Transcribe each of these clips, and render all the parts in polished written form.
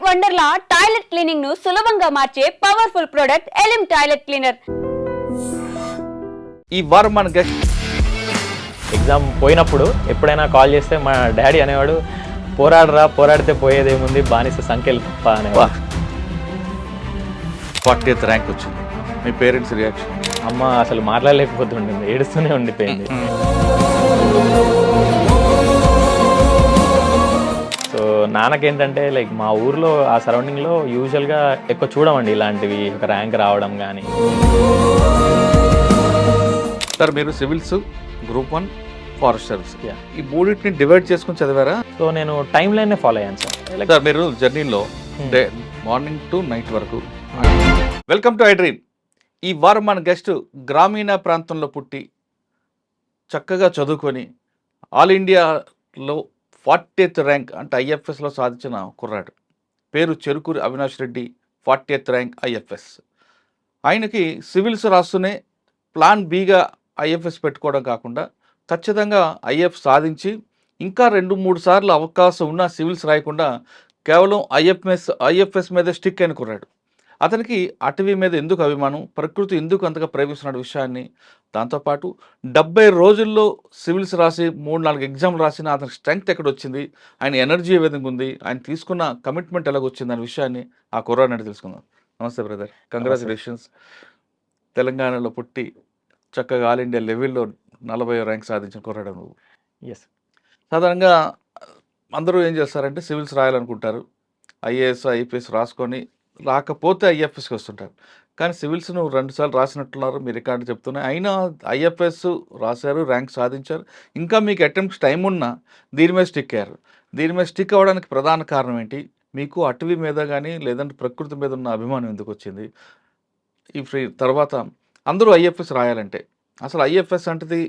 Wonderla toilet cleaning ను సులభంగా మార్చే పవర్ఫుల్ ప్రొడక్ట్ ఎలిమ్ టాయిలెట్ క్లీనర్. ఈ వారం మన గెస్ట్ ఎగ్జామ్ పోయినప్పుడు ఎప్పుడైనా కాల్ చేస్తే మా డాడీ అనేవాడు, పోరాడితే పోయేదేముంది, బానిస సంఖ్యలు అనేవాడు. 40th ర్యాంక్ వచ్చింది. మీ పేరెంట్స్ రియాక్షన్? అమ్మ అసలు మాట్లాడలేకపోతుండింది, ఏడుస్తూనే ఉండిపోయింది. సో నాన్నకేంటంటే లైక్ మా ఊర్లో ఆ సరౌండింగ్లో యూజువల్గా ఎక్కువ చూడమండి ఇలాంటివి, ఒక ర్యాంక్ రావడం కానీ. సార్ మీరు సివిల్స్, గ్రూప్ 1, ఫారెస్ట్ సర్వీస్, ఈ మూడింటిని డివైడ్ చేసుకుని చదివారా? సో నేను టైం లైన్నే ఫాలో అయ్యాను సార్. సార్ మీరు జర్నీలో మార్నింగ్ టు నైట్ వరకు. Welcome to I dream. ఈ వారం మన గెస్ట్ గ్రామీణ ప్రాంతంలో పుట్టి చక్కగా చదువుకొని ఆల్ ఇండియాలో 40th ర్యాంక్ అంటే ఐఎఫ్ఎస్లో సాధించిన కుర్రాడు. పేరు Cherukuri Avinash Reddy. 40th rank IFS. ఆయనకి సివిల్స్ రాస్తూనే ప్లాన్ బిగా ఐఎఫ్ఎస్ పెట్టుకోవడం కాకుండా ఖచ్చితంగా ఐఎఫ్ సాధించి ఇంకా 2-3 సార్లు అవకాశం ఉన్న సివిల్స్ రాయకుండా కేవలం ఐఎఫ్ఎస్ మీద స్టిక్ అయిన కుర్రాడు. అతనికి అటవీ మీద ఎందుకు అభిమానం, ప్రకృతి ఎందుకు అంతగా ప్రేమిస్తున్న విషయాన్ని, దాంతోపాటు 70 రోజుల్లో సివిల్స్ రాసి 3-4 ఎగ్జామ్లు రాసిన అతనికి స్ట్రెంగ్త్ ఎక్కడ వచ్చింది, ఆయన ఎనర్జీ ఏ విధంగా ఉంది, ఆయన తీసుకున్న కమిట్మెంట్ ఎలాగొచ్చింది అనే విషయాన్ని ఆ కుర్రాడిని అడిగి తెలుసుకుందాం. నమస్తే బ్రదర్, కంగ్రాచులేషన్స్. తెలంగాణలో పుట్టి చక్కగా ఆల్ ఇండియా లెవెల్లో 40వ ర్యాంక్ సాధించిన కుర్రాడు నువ్వు. ఎస్. సాధారణంగా అందరూ ఏం చేస్తారంటే సివిల్స్ రాయాలనుకుంటారు, ఐఏఎస్ ఐపీఎస్ రాసుకొని రాకపోతే ఐఎఫ్ఎస్కి వస్తుంటారు. కానీ సివిల్స్ నువ్వు 2 సార్లు రాసినట్టున్నారు, మీ రికార్డు చెప్తున్నాయి. అయినా ఐఎఫ్ఎస్ రాశారు, ర్యాంక్ సాధించారు. ఇంకా మీకు అటెంప్ట్స్ టైం ఉన్నా దీని మీద స్టిక్ అయ్యారు. దీని మీద స్టిక్ అవ్వడానికి ప్రధాన కారణం ఏంటి? మీకు అటవీ మీద కానీ లేదంటే ప్రకృతి మీద ఉన్న అభిమానం ఎందుకు వచ్చింది? ఈ తర్వాత అందరూ ఐఎఫ్ఎస్ రాయాలంటే అసలు ఐఎఫ్ఎస్ అంటే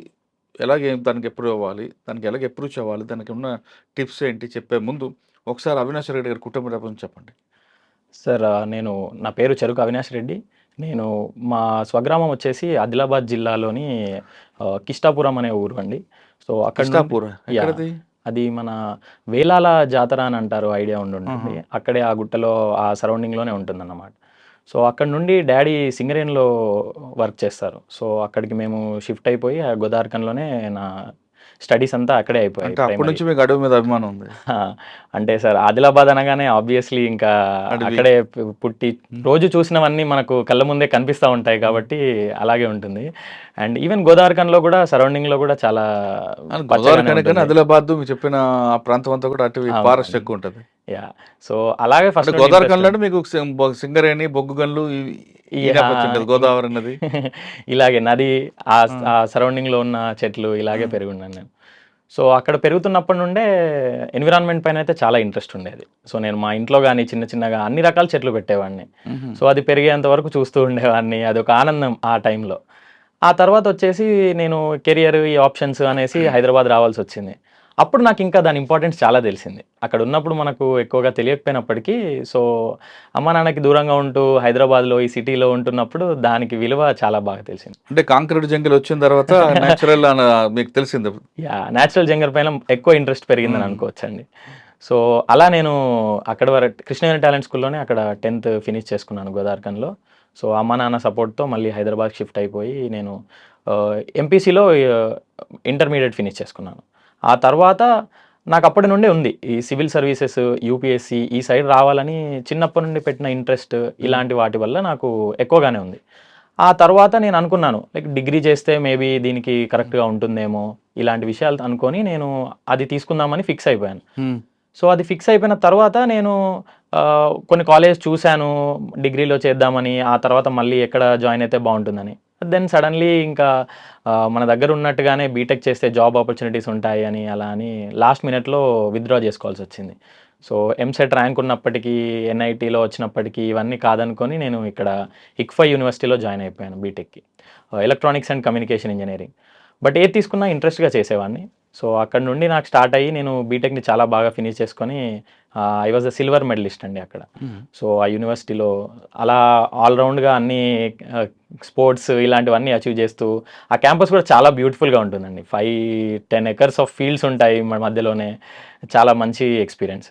దానికి ఎప్పుడు అవ్వాలి, దానికి ఎలాగ అప్రోచ్ అవ్వాలి, దానికి ఉన్న టిప్స్ ఏంటి చెప్పే ముందు ఒకసారి అవినాష్ రెడ్డి గారి కుటుంబ నేపథ్యం చెప్పండి. సార్ నా పేరు చెరుకు అవినాష్ రెడ్డి. నేను మా స్వగ్రామం వచ్చేసి ఆదిలాబాద్ జిల్లాలోని కిష్టాపురం అనే ఊరు అండి. సో అక్కడ అది మన వేలాల జాతర అని అంటారు, ఐడియా ఉంటుంది. అక్కడే ఆ గుట్టలో ఆ సరౌండింగ్లోనే ఉంటుందన్నమాట. సో అక్కడ నుండి డాడీ సింగరేణిలో వర్క్ చేస్తారు. సో అక్కడికి మేము షిఫ్ట్ అయిపోయి ఆ గోదావరికంలోనే నా స్టడీస్ అంతా అక్కడే అయిపోయాయి. అప్పటి నుంచి మీకు అడవి మీద అభిమానం ఉంది? అంటే సార్ ఆదిలాబాద్ అనగానే ఆబ్వియస్లీ ఇంకా అక్కడే పుట్టి రోజు చూసినవన్నీ మనకు కళ్ళ ముందే కనిపిస్తూ ఉంటాయి కాబట్టి అలాగే ఉంటుంది. అండ్ ఈవెన్ గోదావరికంలో కూడా సరౌండింగ్లో కూడా చాలా ఆదిలాబాద్ మీరు చెప్పిన ఆ ప్రాంతం అంతా కూడా అటవీ ఫారెస్ట్ ఎక్కువ ఉంటుంది. యా. సో అలాగే ఫస్ట్ గోదావరికంలో మీకు సింగరేణి, బొగ్గు గనులు, గోదావరి నది ఇలాగే నది ఆ సరౌండింగ్ లో ఉన్న చెట్లు ఇలాగే పెరుగున్నాను నేను. సో అక్కడ పెరుగుతున్నప్పటి నుండే ఎన్విరాన్మెంట్ పైన అయితే చాలా ఇంట్రెస్ట్ ఉండేది. సో నేను మా ఇంట్లో కానీ చిన్నగా అన్ని రకాల చెట్లు పెట్టేవాడిని. సో అది పెరిగేంత వరకు చూస్తూ ఉండేవాడిని, అదొక ఆనందం ఆ టైంలో. ఆ తర్వాత వచ్చేసి నేను కెరియర్ ఈ ఆప్షన్స్ అనేసి హైదరాబాద్ రావాల్సి వచ్చింది. అప్పుడు నాకు ఇంకా దాని ఇంపార్టెన్స్ చాలా తెలిసింది. అక్కడ ఉన్నప్పుడు మనకు ఎక్కువగా తెలియకపోయినప్పటికీ, సో అమ్మ నాన్నకి దూరంగా ఉంటూ హైదరాబాద్లో ఈ సిటీలో ఉంటున్నప్పుడు దానికి విలువ చాలా బాగా తెలిసింది. అంటే కాంక్రీట్ జంగల్ వచ్చిన తర్వాత న్యాచురల్ మీకు తెలిసింది. న్యాచురల్ జంగల్ పైన ఎక్కువ ఇంట్రెస్ట్ పెరిగిందని అనుకోవచ్చండి. సో అలా నేను అక్కడ వరకు కృష్ణవేణి టాలెంట్ స్కూల్లోనే అక్కడ 10th ఫినిష్ చేసుకున్నాను గోదావరికంలో. సో అమ్మ నాన్న సపోర్ట్తో మళ్ళీ హైదరాబాద్ షిఫ్ట్ అయిపోయి నేను ఎంపీసీలో ఇంటర్మీడియట్ ఫినిష్ చేసుకున్నాను. ఆ తర్వాత నాకు అప్పటి నుండే ఉంది ఈ సివిల్ సర్వీసెస్, యూపీఎస్సీ ఈ సైడ్ రావాలని చిన్నప్పటి నుండి పెట్టిన ఇంట్రెస్ట్ ఇలాంటి వాటి వల్ల నాకు ఎక్కువగానే ఉంది. ఆ తర్వాత నేను అనుకున్నాను లైక్ డిగ్రీ చేస్తే మేబీ దీనికి కరెక్ట్గా ఉంటుందేమో, ఇలాంటి విషయాలు అనుకొని నేను అది తీసుకుందామని ఫిక్స్ అయిపోయాను. సో అది ఫిక్స్ అయిపోయిన తర్వాత నేను కొన్ని కాలేజ్ చూశాను డిగ్రీలో చేద్దామని, ఆ తర్వాత మళ్ళీ ఎక్కడ జాయిన్ అయితే బాగుంటుందని. దెన్ సడన్లీ ఇంకా మన దగ్గర ఉన్నట్టుగానే బీటెక్ చేస్తే జాబ్ ఆపర్చునిటీస్ ఉంటాయి అని అలా అని లాస్ట్ మినిట్లో విత్డ్రా చేసుకోవాల్సి వచ్చింది. సో ఎంసెట్ ర్యాంక్ ఉన్నప్పటికీ, ఎన్ఐటీలో వచ్చినప్పటికీ ఇవన్నీ కాదనుకొని నేను ఇక్కడ ఇక్ఫై యూనివర్సిటీలో జాయిన్ అయిపోయాను బీటెక్కి, electronics and communication engineering. But ఏది తీసుకున్నా ఇంట్రెస్ట్గా చేసేవాడిని. సో అక్కడ నుండి నాకు స్టార్ట్ అయ్యి నేను బీటెక్ని చాలా బాగా ఫినిష్ చేసుకొని I was a silver medalist అండి అక్కడ. సో ఆ యూనివర్సిటీలో అలా ఆల్రౌండ్గా అన్ని స్పోర్ట్స్ ఇలాంటివన్నీ అచీవ్ చేస్తూ, ఆ క్యాంపస్ కూడా చాలా బ్యూటిఫుల్గా ఉంటుందండి. 5-10 acres ఆఫ్ ఫీల్డ్స్ ఉంటాయి మన మధ్యలోనే. చాలా మంచి ఎక్స్పీరియన్స్.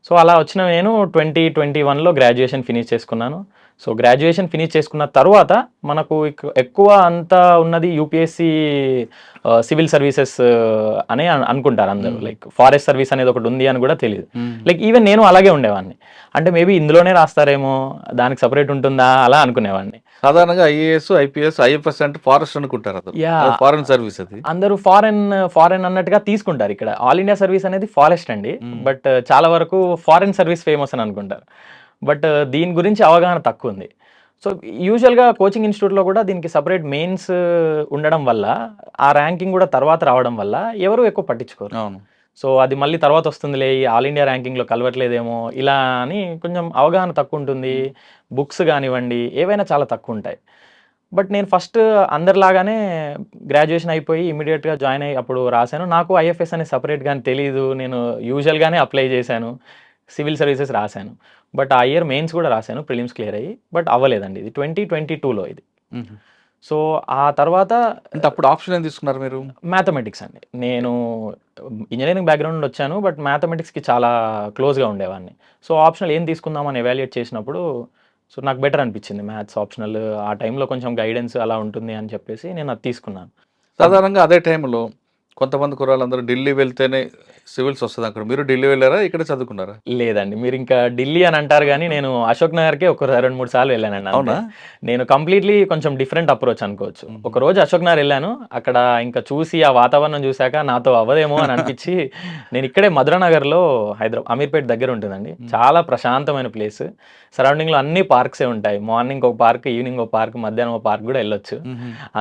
సో అలా వచ్చిన నేను 2021లో గ్రాడ్యుయేషన్ ఫినిష్ చేసుకున్నాను. సో గ్రాడ్యుయేషన్ ఫినిష్ చేసుకున్న తర్వాత మనకు ఎక్కువ అంతా ఉన్నది యూపీఎస్సి సివిల్ సర్వీసెస్ అని అనుకుంటారు అందరూ. లైక్ ఫారెస్ట్ సర్వీస్ అనేది ఒకటి ఉంది అని కూడా తెలియదు. లైక్ ఈవెన్ నేను అలాగే ఉండేవాడిని. అంటే మేబీ ఇందులోనే రాస్తారేమో, దానికి సపరేట్ ఉంటుందా అలా అనుకునేవాడిని. సాధారణంగా ఐఏఎస్, ఐపీఎస్, ఐఎఫ్ఎస్ అంటే ఫారెస్ట్ అనుకుంటారు, అది ఫారెన్ సర్వీస్. అది అందరూ ఫారెన్ అన్నట్టుగా తీసుకుంటారు. ఇక్కడ ఆల్ ఇండియా సర్వీస్ అనేది ఫారెస్ట్ అండి, బట్ చాలా వరకు ఫారెన్ సర్వీస్ ఫేమస్ అని అనుకుంటారు. బట్ దీని గురించి అవగాహన తక్కువ ఉంది. సో యూజువల్గా కోచింగ్ ఇన్స్టిట్యూట్లో కూడా దీనికి సపరేట్ మెయిన్స్ ఉండడం వల్ల, ఆ ర్యాంకింగ్ కూడా తర్వాత రావడం వల్ల ఎవరు ఎక్కువ పట్టించుకోరు. అవును. సో అది మళ్ళీ తర్వాత వస్తుందిలే, ఈ ఆల్ ఇండియా ర్యాంకింగ్లో కలవట్లేదేమో ఇలా అని కొంచెం అవగాహన తక్కువ ఉంటుంది. బుక్స్ కానివ్వండి ఏవైనా చాలా తక్కువ ఉంటాయి. బట్ నేను ఫస్ట్ అందరిలాగానే గ్రాడ్యుయేషన్ అయిపోయి ఇమీడియట్గా జాయిన్ అయ్యి అప్పుడు రాశాను. నాకు ఐఎఫ్ఎస్ అనేది సపరేట్గానే తెలియదు. నేను యూజువల్గానే అప్లై చేశాను, సివిల్ సర్వీసెస్ రాశాను. బట్ ఆ ఇయర్ మెయిన్స్ కూడా రాశాను, ప్రిలిమ్స్ క్లియర్ అయ్యి. బట్ అవ్వలేదండి, ఇది 2022లో ఇది. సో ఆ తర్వాత అంటే అప్పుడు ఆప్షన్ ఏం తీసుకున్నారు మీరు? మ్యాథమెటిక్స్ అండి. నేను ఇంజనీరింగ్ బ్యాక్గ్రౌండ్ నుండి వచ్చాను, బట్ మ్యాథమెటిక్స్కి చాలా క్లోజ్గా ఉండేవాడిని. సో ఆప్షనల్ ఏం తీసుకుందామని ఎవాల్యుయేట్ చేసినప్పుడు సో నాకు బెటర్ అనిపించింది మ్యాథ్స్ ఆప్షనల్. ఆ టైంలో కొంచెం గైడెన్స్ అలా ఉంటుంది అని చెప్పేసి నేను అది తీసుకున్నాను. సాధారణంగా అదే టైంలో కొంతమంది కుర్రాళ్ళందరూ ఢిల్లీ వెళ్తేనే సివిల్స్ వస్తుంది అక్కడ. మీరు ఢిల్లీ వెళ్ళారా, ఇక్కడ చదువుకున్నారా? లేదండి, మీరు ఇంకా ఢిల్లీ అని అంటారు కానీ నేను అశోక్ నగర్కే ఒక 2-3 సార్లు వెళ్ళానండి. అవునా? నేను కంప్లీట్లీ కొంచెం డిఫరెంట్ అప్రోచ్ అనుకోవచ్చు. ఒక రోజు అశోక్ నగర్ వెళ్ళాను, అక్కడ ఇంకా చూసి ఆ వాతావరణం చూశాక నాతో అవ్వదేమో అని అనిపించి నేను ఇక్కడే మధురానగర్లో అమీర్పేట్ దగ్గర ఉంటుందండి, చాలా ప్రశాంతమైన ప్లేస్. సరౌండింగ్లో అన్ని పార్క్సే ఉంటాయి. మార్నింగ్ ఒక పార్క్, ఈవినింగ్ ఒక పార్క్, మధ్యాహ్నం ఒక పార్క్ కూడా వెళ్ళొచ్చు.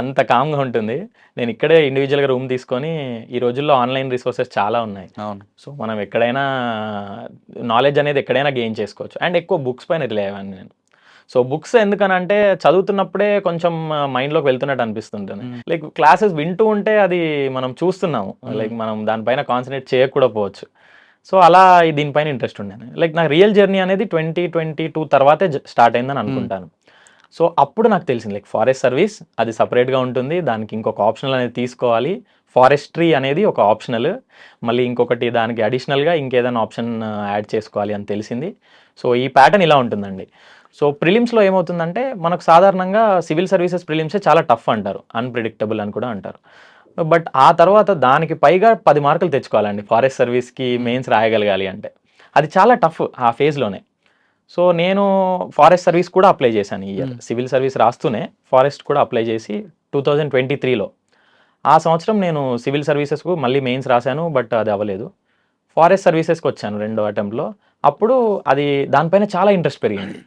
అంత కామ్గా ఉంటుంది. నేను ఇక్కడే ఇండివిజువల్గా రూమ్ తీసుకొని, ఈ రోజుల్లో ఆన్లైన్ రిసోర్సెస్ చాలా ఉన్నాయి. అవును. సో మనం ఎక్కడైనా నాలెడ్జ్ అనేది ఎక్కడైనా గెయిన్ చేసుకోవచ్చు. అండ్ ఎక్కువ బుక్స్ పైన రిలే అయ్యాను నేను. సో బుక్స్ ఎందుకనంటే చదువుతున్నప్పుడే కొంచెం మైండ్లోకి వెళ్తున్నట్టు అనిపిస్తుంటుంది. లైక్ క్లాసెస్ వింటూ ఉంటే అది మనం చూస్తున్నాము, లైక్ మనం దానిపైన కాన్సన్ట్రేట్ చేయకపోవచ్చు. సో అలా దీనిపైన ఇంట్రెస్ట్ ఉండేది. లైక్ నాకు రియల్ జర్నీ అనేది 2022 తర్వాతే స్టార్ట్ అయిందని అనుకుంటాను. సో అప్పుడు నాకు తెలిసింది లైక్ ఫారెస్ట్ సర్వీస్ అది సపరేట్గా ఉంటుంది, దానికి ఇంకొక ఆప్షనల్ అనేది తీసుకోవాలి. ఫారెస్ట్రీ అనేది ఒక ఆప్షనల్, మళ్ళీ ఇంకొకటి దానికి అడిషనల్గా ఇంకేదైనా ఆప్షన్ యాడ్ చేసుకోవాలి అని తెలిసింది. సో ఈ ప్యాటర్న్ ఇలా ఉంటుందండి. సో ప్రిలిమ్స్లో ఏమవుతుందంటే మనకు సాధారణంగా సివిల్ సర్వీసెస్ ప్రిలిమ్సే చాలా టఫ్ అంటారు, అన్ప్రిడిక్టబుల్ అని కూడా అంటారు. బట్ ఆ తర్వాత దానికి పైగా 10 మార్కులు తెచ్చుకోవాలండి ఫారెస్ట్ సర్వీస్కి మెయిన్స్ రాయగలగాలి అంటే. అది చాలా టఫ్ ఆ ఫేజ్లోనే. సో నేను ఫారెస్ట్ సర్వీస్ కూడా అప్లై చేశాను ఈ ఇయర్. సివిల్ సర్వీస్ రాస్తూనే ఫారెస్ట్ కూడా అప్లై చేసి 2023లో ఆ సంవత్సరం నేను సివిల్ సర్వీసెస్కు మళ్ళీ మెయిన్స్ రాశాను, బట్ అది అవ్వలేదు. ఫారెస్ట్ సర్వీసెస్కి వచ్చాను 2వ అటెంప్ట్లో. అప్పుడు అది దానిపైన చాలా ఇంట్రెస్ట్ పెరిగింది.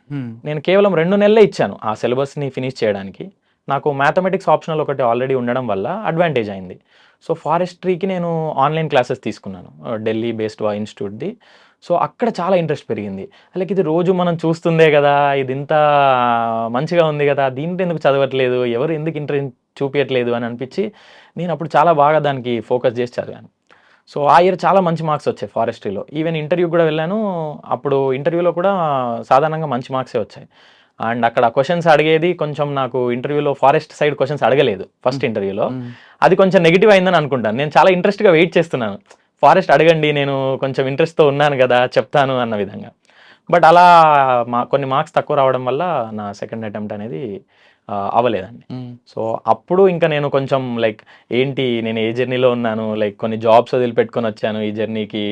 నేను కేవలం 2 నెలలే ఇచ్చాను ఆ సిలబస్ని ఫినిష్ చేయడానికి. నాకు మ్యాథమెటిక్స్ ఆప్షనల్ ఒకటి ఆల్రెడీ ఉండడం వల్ల అడ్వాంటేజ్ అయింది. సో ఫారెస్ట్రీకి నేను ఆన్లైన్ క్లాసెస్ తీసుకున్నాను, ఢిల్లీ బేస్డ్ ఇన్స్టిట్యూట్ది. సో అక్కడ చాలా ఇంట్రెస్ట్ పెరిగింది. లైక్ ఇది రోజు మనం చూస్తుందే కదా, ఇది ఇంత మంచిగా ఉంది కదా, దీంట్లో ఎందుకు చదవట్లేదు, ఎవరు ఎందుకు ఇంట్రెస్ట్ చూపించట్లేదు అని అనిపించి నేను అప్పుడు చాలా బాగా దానికి ఫోకస్ చేసి చదివాను. సో ఆ ఇయర్ చాలా మంచి మార్క్స్ వచ్చాయి ఫారెస్ట్రీలో. ఈవెన్ ఇంటర్వ్యూ కూడా వెళ్ళాను. అప్పుడు ఇంటర్వ్యూలో కూడా సాధారణంగా మంచి మార్క్సే వచ్చాయి. అండ్ అక్కడ క్వశ్చన్స్ అడిగేది కొంచెం నాకు ఇంటర్వ్యూలో ఫారెస్ట్ సైడ్ క్వశ్చన్స్ అడగలేదు ఫస్ట్ ఇంటర్వ్యూలో. అది కొంచెం నెగిటివ్ అయిందని అనుకుంటాను. నేను చాలా ఇంట్రెస్ట్గా వెయిట్ చేస్తున్నాను, ఫారెస్ట్ అడగండి, నేను కొంచెం ఇంట్రెస్ట్తో ఉన్నాను కదా చెప్తాను అన్న విధంగా. బట్ అలా కొన్ని మార్క్స్ తక్కువ రావడం వల్ల నా సెకండ్ అటెంప్ట్ అనేది అవ్వలేదండి. సో అప్పుడు ఇంకా నేను కొంచెం లైక్ ఏంటి నేను ఏ జర్నీలో ఉన్నాను, లైక్ కొన్ని జాబ్స్ వదిలిపెట్టుకొని వచ్చాను ఈ జర్నీకి,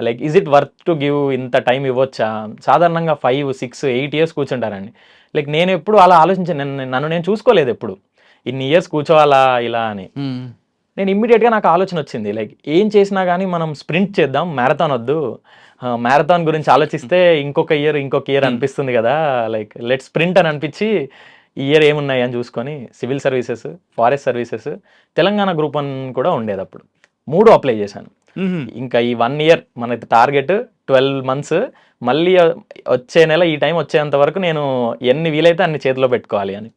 like is it worth to give, ఇంత టైం ఇవ్వచ్చా? సాధారణంగా 5, 6, 8 ఇయర్స్ కూర్చుంటారండి. లైక్ నేను ఎప్పుడు అలా ఆలోచించాను, నన్ను నేను చూసుకోలేదు ఎప్పుడు ఇన్ని ఇయర్స్ కూర్చోవాలా ఇలా అని. నేను ఇమ్మీడియట్గా నాకు ఆలోచన వచ్చింది, లైక్ ఏం చేసినా కానీ మనం స్ప్రింట్ చేద్దాం, మ్యారథాన్ వద్దు. మ్యారథాన్ గురించి ఆలోచిస్తే ఇంకొక ఇయర్ అనిపిస్తుంది కదా, లైక్ లెట్ స్ప్రింట్ అని అనిపించి ఈ ఇయర్ ఏమున్నాయి అని చూసుకొని civil services, forest services, Telangana group 1 కూడా ఉండేది అప్పుడు, 3 అప్లై చేశాను. ఇంకా ఈ 1 ఇయర్ మనకి టార్గెట్ 12 months, మళ్ళీ వచ్చే నెల ఈ టైం వచ్చేంత వరకు నేను ఎన్ని వీలైతే అన్ని చేతిలో పెట్టుకోవాలి అని.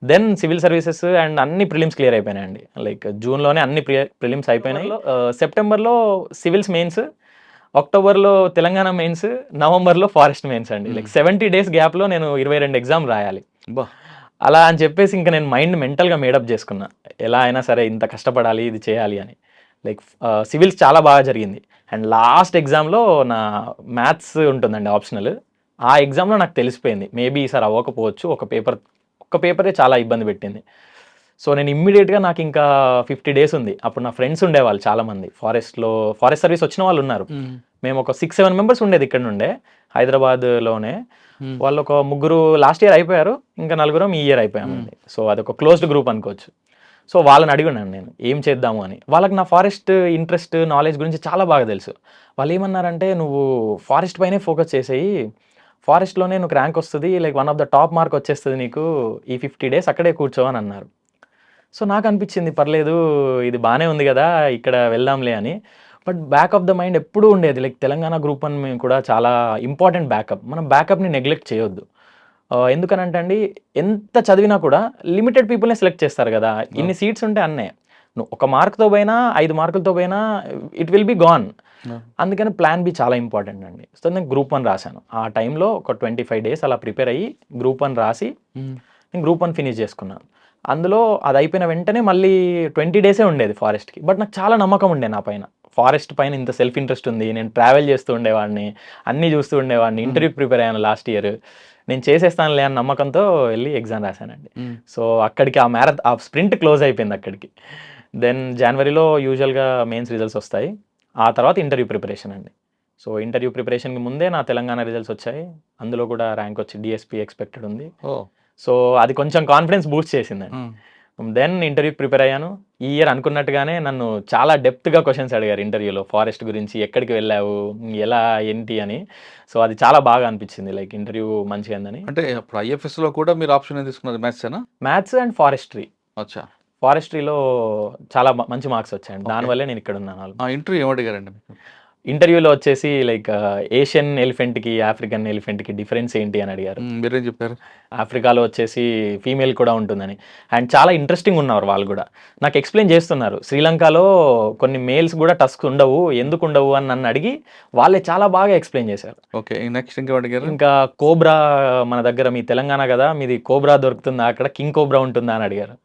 దెన్ సివిల్ సర్వీసెస్ అండ్ అన్ని ప్రిలిమ్స్ క్లియర్ అయిపోయినాయండి. లైక్ జూన్లోనే అన్ని ప్రిలిమ్స్ అయిపోయినాయి. సెప్టెంబర్లో సివిల్స్ మెయిన్స్, అక్టోబర్లో తెలంగాణ మెయిన్స్, నవంబర్లో ఫారెస్ట్ మెయిన్స్ అండి. లైక్ 70 days గ్యాప్లో నేను 22 ఎగ్జామ్ రాయాలి. అలా అని చెప్పేసి ఇంకా నేను మెంటల్గా మేడప్ చేసుకున్నా, ఎలా అయినా సరే ఇంత కష్టపడాలి, ఇది చేయాలి అని. లైక్ సివిల్స్ చాలా బాగా జరిగింది. అండ్ లాస్ట్ ఎగ్జామ్లో నా మ్యాథ్స్ ఉంటుందండి ఆప్షనల్. ఆ ఎగ్జామ్లో నాకు తెలిసిపోయింది మేబీ ఈసారి అవ్వకపోవచ్చు, ఒక పేపరే చాలా ఇబ్బంది పెట్టింది. సో నేను ఇమ్మీడియట్గా నాకు ఇంకా 50 days ఉంది. అప్పుడు నా ఫ్రెండ్స్ ఉండేవాళ్ళు చాలామంది ఫారెస్ట్ సర్వీస్ వచ్చిన వాళ్ళు ఉన్నారు. మేము ఒక 6-7 మెంబర్స్ ఉండేది ఇక్కడ నుండే హైదరాబాద్లోనే. వాళ్ళు ఒక 3 లాస్ట్ ఇయర్ అయిపోయారు, ఇంకా 4 ఈ ఇయర్ అయిపోయామండి. సో అదొక క్లోజ్డ్ గ్రూప్ అనుకోవచ్చు. సో వాళ్ళని అడిగినాను నేను ఏం చేద్దాము అని. వాళ్ళకి నా ఫారెస్ట్ ఇంట్రెస్ట్ నాలెడ్జ్ గురించి చాలా బాగా తెలుసు. వాళ్ళు ఏమన్నారంటే, నువ్వు ఫారెస్ట్ పైనే ఫోకస్ చేసేయి, ఫారెస్ట్లోనే నువ్వు ర్యాంక్ వస్తుంది, like 1 of the top mark వచ్చేస్తుంది నీకు, ఈ 50 days అక్కడే కూర్చో అని అన్నారు. సో నాకు అనిపించింది పర్లేదు, ఇది బాగానే ఉంది కదా, ఇక్కడ వెళ్దాంలే అని. But back of the mind ఎప్పుడూ ఉండేది, లైక్ తెలంగాణ గ్రూప్ అని కూడా చాలా ఇంపార్టెంట్ బ్యాకప్. మనం బ్యాకప్ని నెగ్లెక్ట్ చేయొద్దు. ఎందుకనంటే అండి, ఎంత చదివినా కూడా లిమిటెడ్ పీపుల్నే సెలెక్ట్ చేస్తారు కదా. ఇన్ని సీట్స్ ఉంటే అన్నే, నువ్వు 1 మార్క్తో పోయినా 5 మార్కులతో పోయినా ఇట్ విల్ బి గాన్. అందుకని ప్లాన్ బి చాలా ఇంపార్టెంట్ అండి. సో నేను గ్రూప్ 1 రాశాను. ఆ టైంలో ఒక 25 days అలా ప్రిపేర్ అయ్యి గ్రూప్ 1 రాసి నేను గ్రూప్ 1 ఫినిష్ చేసుకున్నాను. అందులో అది అయిపోయిన వెంటనే మళ్ళీ 20 days ఉండేది ఫారెస్ట్కి. బట్ నాకు చాలా నమ్మకం ఉండే నా పైన, ఫారెస్ట్ పైన ఇంత సెల్ఫ్ ఇంట్రెస్ట్ ఉంది. నేను ట్రావెల్ చేస్తూ ఉండేవాడిని, అన్నీ చూస్తూ ఉండేవాడిని, ఇంటర్వ్యూకి ప్రిపేర్ అయ్యాను లాస్ట్ ఇయర్. నేను చేసేస్తానులే అన్న నమ్మకంతో వెళ్ళి ఎగ్జామ్ రాశానండి. సో అక్కడికి ఆ స్ప్రింట్ క్లోజ్ అయిపోయింది అక్కడికి. దెన్ జనవరిలో యూజువల్గా మెయిన్స్ రిజల్ట్స్ వస్తాయి. ఆ తర్వాత ఇంటర్వ్యూ ప్రిపరేషన్ అండి. సో ఇంటర్వ్యూ ప్రిపరేషన్కి ముందే నా తెలంగాణ రిజల్ట్స్ వచ్చాయి. అందులో కూడా ర్యాంక్ వచ్చి డిఎస్పీ ఎక్స్పెక్టెడ్ ఉంది. సో అది కొంచెం కాన్ఫిడెన్స్ బూస్ట్ చేసిందండి. దెన్ ఇంటర్వ్యూకి ప్రిపేర్ అయ్యాను. ఈ ఇయర్ అనుకున్నట్టుగానే నన్ను చాలా డెప్త్గా క్వశ్చన్స్ అడిగారు ఇంటర్వ్యూలో, ఫారెస్ట్ గురించి, ఎక్కడికి వెళ్ళావు, ఎలా, ఏంటి అని. సో అది చాలా బాగా అనిపించింది, లైక్ ఇంటర్వ్యూ మంచిగా ఉందని. అంటే ఇప్పుడు ఐఎఫ్ఎస్లో కూడా మీరు ఆప్షన్ ఏం తీసుకున్నారు? Maths and forestry. అచ్చా. ఫారెస్ట్రీలో చాలా మంచి మార్క్స్ వచ్చాయండి, దానివల్లే నేను ఇక్కడ ఉన్నాను. ఇంటర్వ్యూ ఏమడిగారండి మీకు? ఇంటర్వ్యూలో వచ్చేసి లైక్ ఏషియన్ ఎలిఫెంట్కి ఆఫ్రికన్ ఎలిఫెంట్కి డిఫరెన్స్ ఏంటి అని అడిగారు. మీరేం చెప్పారు? ఆఫ్రికాలో వచ్చేసి ఫీమేల్ కూడా ఉంటుందని. అండ్ చాలా ఇంట్రెస్టింగ్ ఉన్నారు వాళ్ళు కూడా, నాకు ఎక్స్ప్లెయిన్ చేస్తున్నారు. శ్రీలంకలో కొన్ని మేల్స్ కూడా టస్క్ ఉండవు, ఎందుకు ఉండవు అని నన్ను అడిగి వాళ్ళే చాలా బాగా ఎక్స్ప్లెయిన్ చేశారు. ఓకే, నెక్స్ట్ ఇంకా అడిగారు? ఇంకా కోబ్రా, మన దగ్గర మీ తెలంగాణ కదా, మీది కోబ్రా దొరుకుతుందా, అక్కడ కింగ్ కోబ్రా ఉంటుందా అని అడిగారు.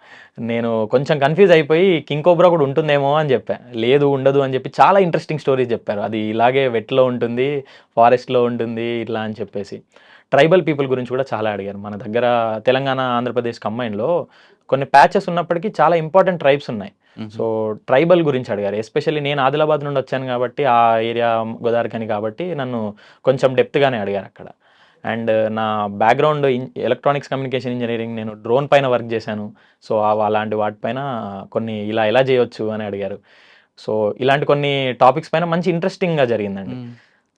నేను కొంచెం కన్ఫ్యూజ్ అయిపోయి కింగ్ కోబ్రా కూడా ఉంటుందేమో అని చెప్పాను. లేదు, ఉండదు అని చెప్పి చాలా ఇంట్రెస్టింగ్ స్టోరీస్ చెప్పారు. అది ఇలాగే వెట్లో ఉంటుంది, ఫారెస్ట్లో ఉంటుంది, ఇట్లా అని చెప్పేసి. ట్రైబల్ పీపుల్ గురించి కూడా చాలా అడిగారు. మన దగ్గర తెలంగాణ ఆంధ్రప్రదేశ్ కంబైన్లో కొన్ని ప్యాచెస్ ఉన్నప్పటికీ చాలా ఇంపార్టెంట్ ట్రైబ్స్ ఉన్నాయి. సో ట్రైబల్ గురించి అడిగారు. ఎస్పెషల్లీ నేను ఆదిలాబాద్ నుండి వచ్చాను కాబట్టి, ఆ ఏరియా గోదావరికని కాబట్టి నన్ను కొంచెం డెప్త్గానే అడిగారు అక్కడ. అండ్ నా బ్యాక్గ్రౌండ్ ఎలక్ట్రానిక్స్ కమ్యూనికేషన్ ఇంజనీరింగ్, నేను డ్రోన్ పైన వర్క్ చేశాను. సో అలాంటి వాటిపైన కొన్ని ఎలా చేయొచ్చు అని అడిగారు. సో ఇలాంటి కొన్ని టాపిక్స్ పైన మంచి ఇంట్రెస్టింగ్గా జరిగిందండి.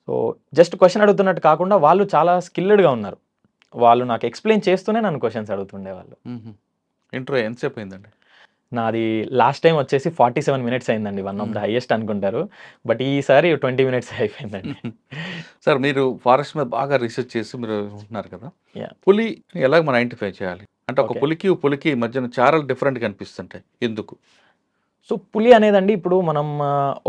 సో జస్ట్ క్వశ్చన్ అడుగుతున్నట్టు కాకుండా వాళ్ళు చాలా స్కిల్డ్గా ఉన్నారు. వాళ్ళు నాకు ఎక్స్ప్లెయిన్ చేస్తూనే నన్ను క్వశ్చన్స్ అడుగుతుండేవాళ్ళు. ఇంటర్వ్యూ ఎంతసేపు అయిందండి? నాది లాస్ట్ టైం వచ్చేసి 47 minutes అయిందండి, 1 of the highest అనుకుంటారు. బట్ ఈసారి 20 minutes అయిపోయిందండి. సార్, మీరు ఫారెస్ట్ మీద బాగా రీసెర్చ్ చేసి మీరు ఉంటున్నారు కదా, పులి ఎలా మనం ఐడెంటిఫై చేయాలి అంటే, ఒక పులికి మధ్యన చాలా డిఫరెంట్గా అనిపిస్తుంటాయి, ఎందుకు? సో పులి అనేదండి, ఇప్పుడు మనం